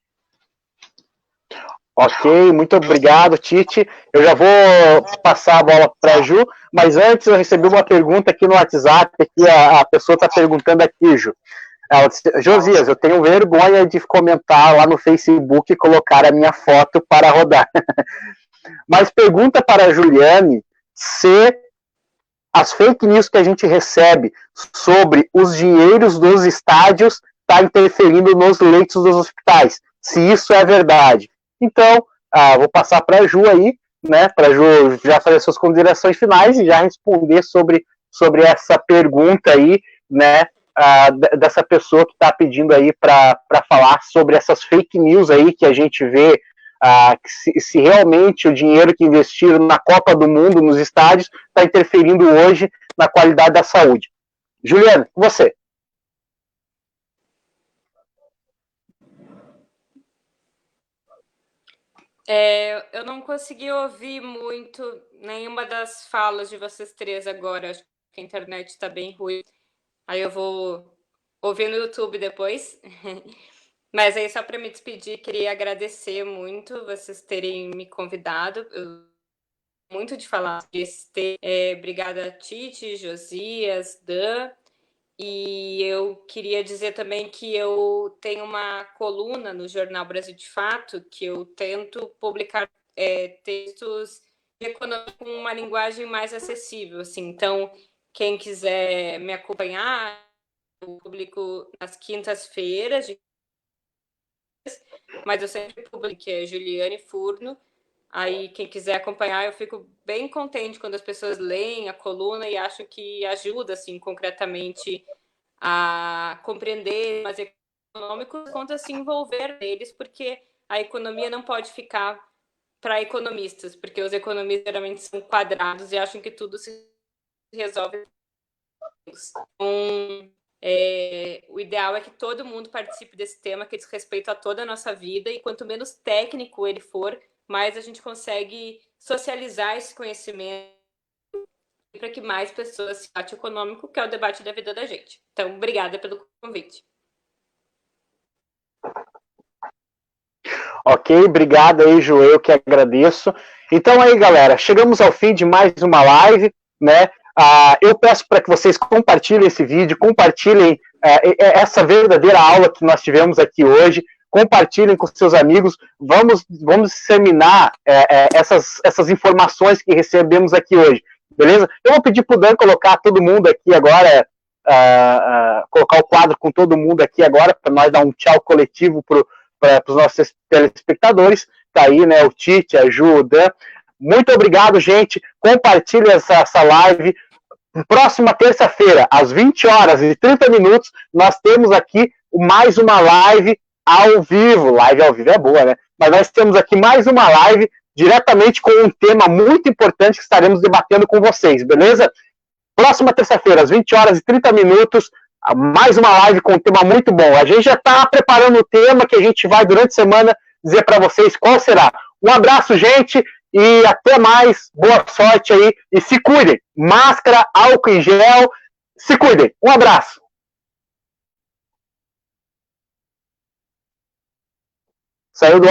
Ok, muito obrigado, Tite. Eu já vou passar a bola para a Ju, mas antes eu recebi uma pergunta aqui no WhatsApp, que a pessoa está perguntando aqui, Ju. Ela disse: Josias, eu tenho vergonha de comentar lá no Facebook e colocar a minha foto para rodar. Mas pergunta para a Juliane se as fake news que a gente recebe sobre os dinheiros dos estádios está interferindo nos leitos dos hospitais, se isso é verdade. Então, vou passar para a Ju aí, né, para a Ju já fazer suas considerações finais e já responder sobre essa pergunta aí, né, dessa pessoa que está pedindo aí para falar sobre essas fake news aí que a gente vê, que se realmente o dinheiro que investiram na Copa do Mundo, nos estádios, está interferindo hoje na qualidade da saúde. Juliana, você. Eu não consegui ouvir muito nenhuma das falas de vocês três agora. Acho que a internet está bem ruim. Aí eu vou ouvir no YouTube depois. Mas aí, só para me despedir, queria agradecer muito vocês terem me convidado. Eu muito de falar desse tema. Obrigada, Tite, Josias, Dan. E eu queria dizer também que eu tenho uma coluna no Jornal Brasil de Fato, que eu tento publicar textos de economia com uma linguagem mais acessível. Assim. Então, quem quiser me acompanhar, eu publico nas quintas-feiras, mas eu sempre publico, que é Juliane Furno. Aí, quem quiser acompanhar, eu fico bem contente quando as pessoas leem a coluna e acham que ajuda, assim, concretamente a compreender mais econômicos, quanto a se envolver neles, porque a economia não pode ficar para economistas, porque os economistas geralmente são quadrados e acham que tudo se resolve. Então, o ideal é que todo mundo participe desse tema, que diz respeito a toda a nossa vida, e quanto menos técnico ele for, mais a gente consegue socializar esse conhecimento para que mais pessoas se debate econômico, que é o debate da vida da gente. Então, obrigada pelo convite. Ok, obrigado aí, Ju, eu que agradeço. Então aí, galera, chegamos ao fim de mais uma live, né? Eu peço para que vocês compartilhem esse vídeo, compartilhem essa verdadeira aula que nós tivemos aqui hoje, compartilhem com seus amigos, vamos disseminar essas informações que recebemos aqui hoje, beleza? Eu vou pedir para o Dan colocar todo mundo aqui agora, colocar o quadro com todo mundo aqui agora, para nós dar um tchau coletivo para os nossos telespectadores. Tá aí, né, o Tite, a Ju, o Dan. Muito obrigado, gente. Compartilhe essa live. Próxima terça-feira, às 20h30, nós temos aqui mais uma live ao vivo. Live ao vivo é boa, né? Mas nós temos aqui mais uma live diretamente com um tema muito importante que estaremos debatendo com vocês, beleza? Próxima terça-feira, às 20h30, mais uma live com um tema muito bom. A gente já está preparando o tema que a gente vai, durante a semana, dizer para vocês qual será. Um abraço, gente, e até mais. Boa sorte aí e se cuidem. Máscara, álcool em gel, se cuidem. Um abraço. Saiu do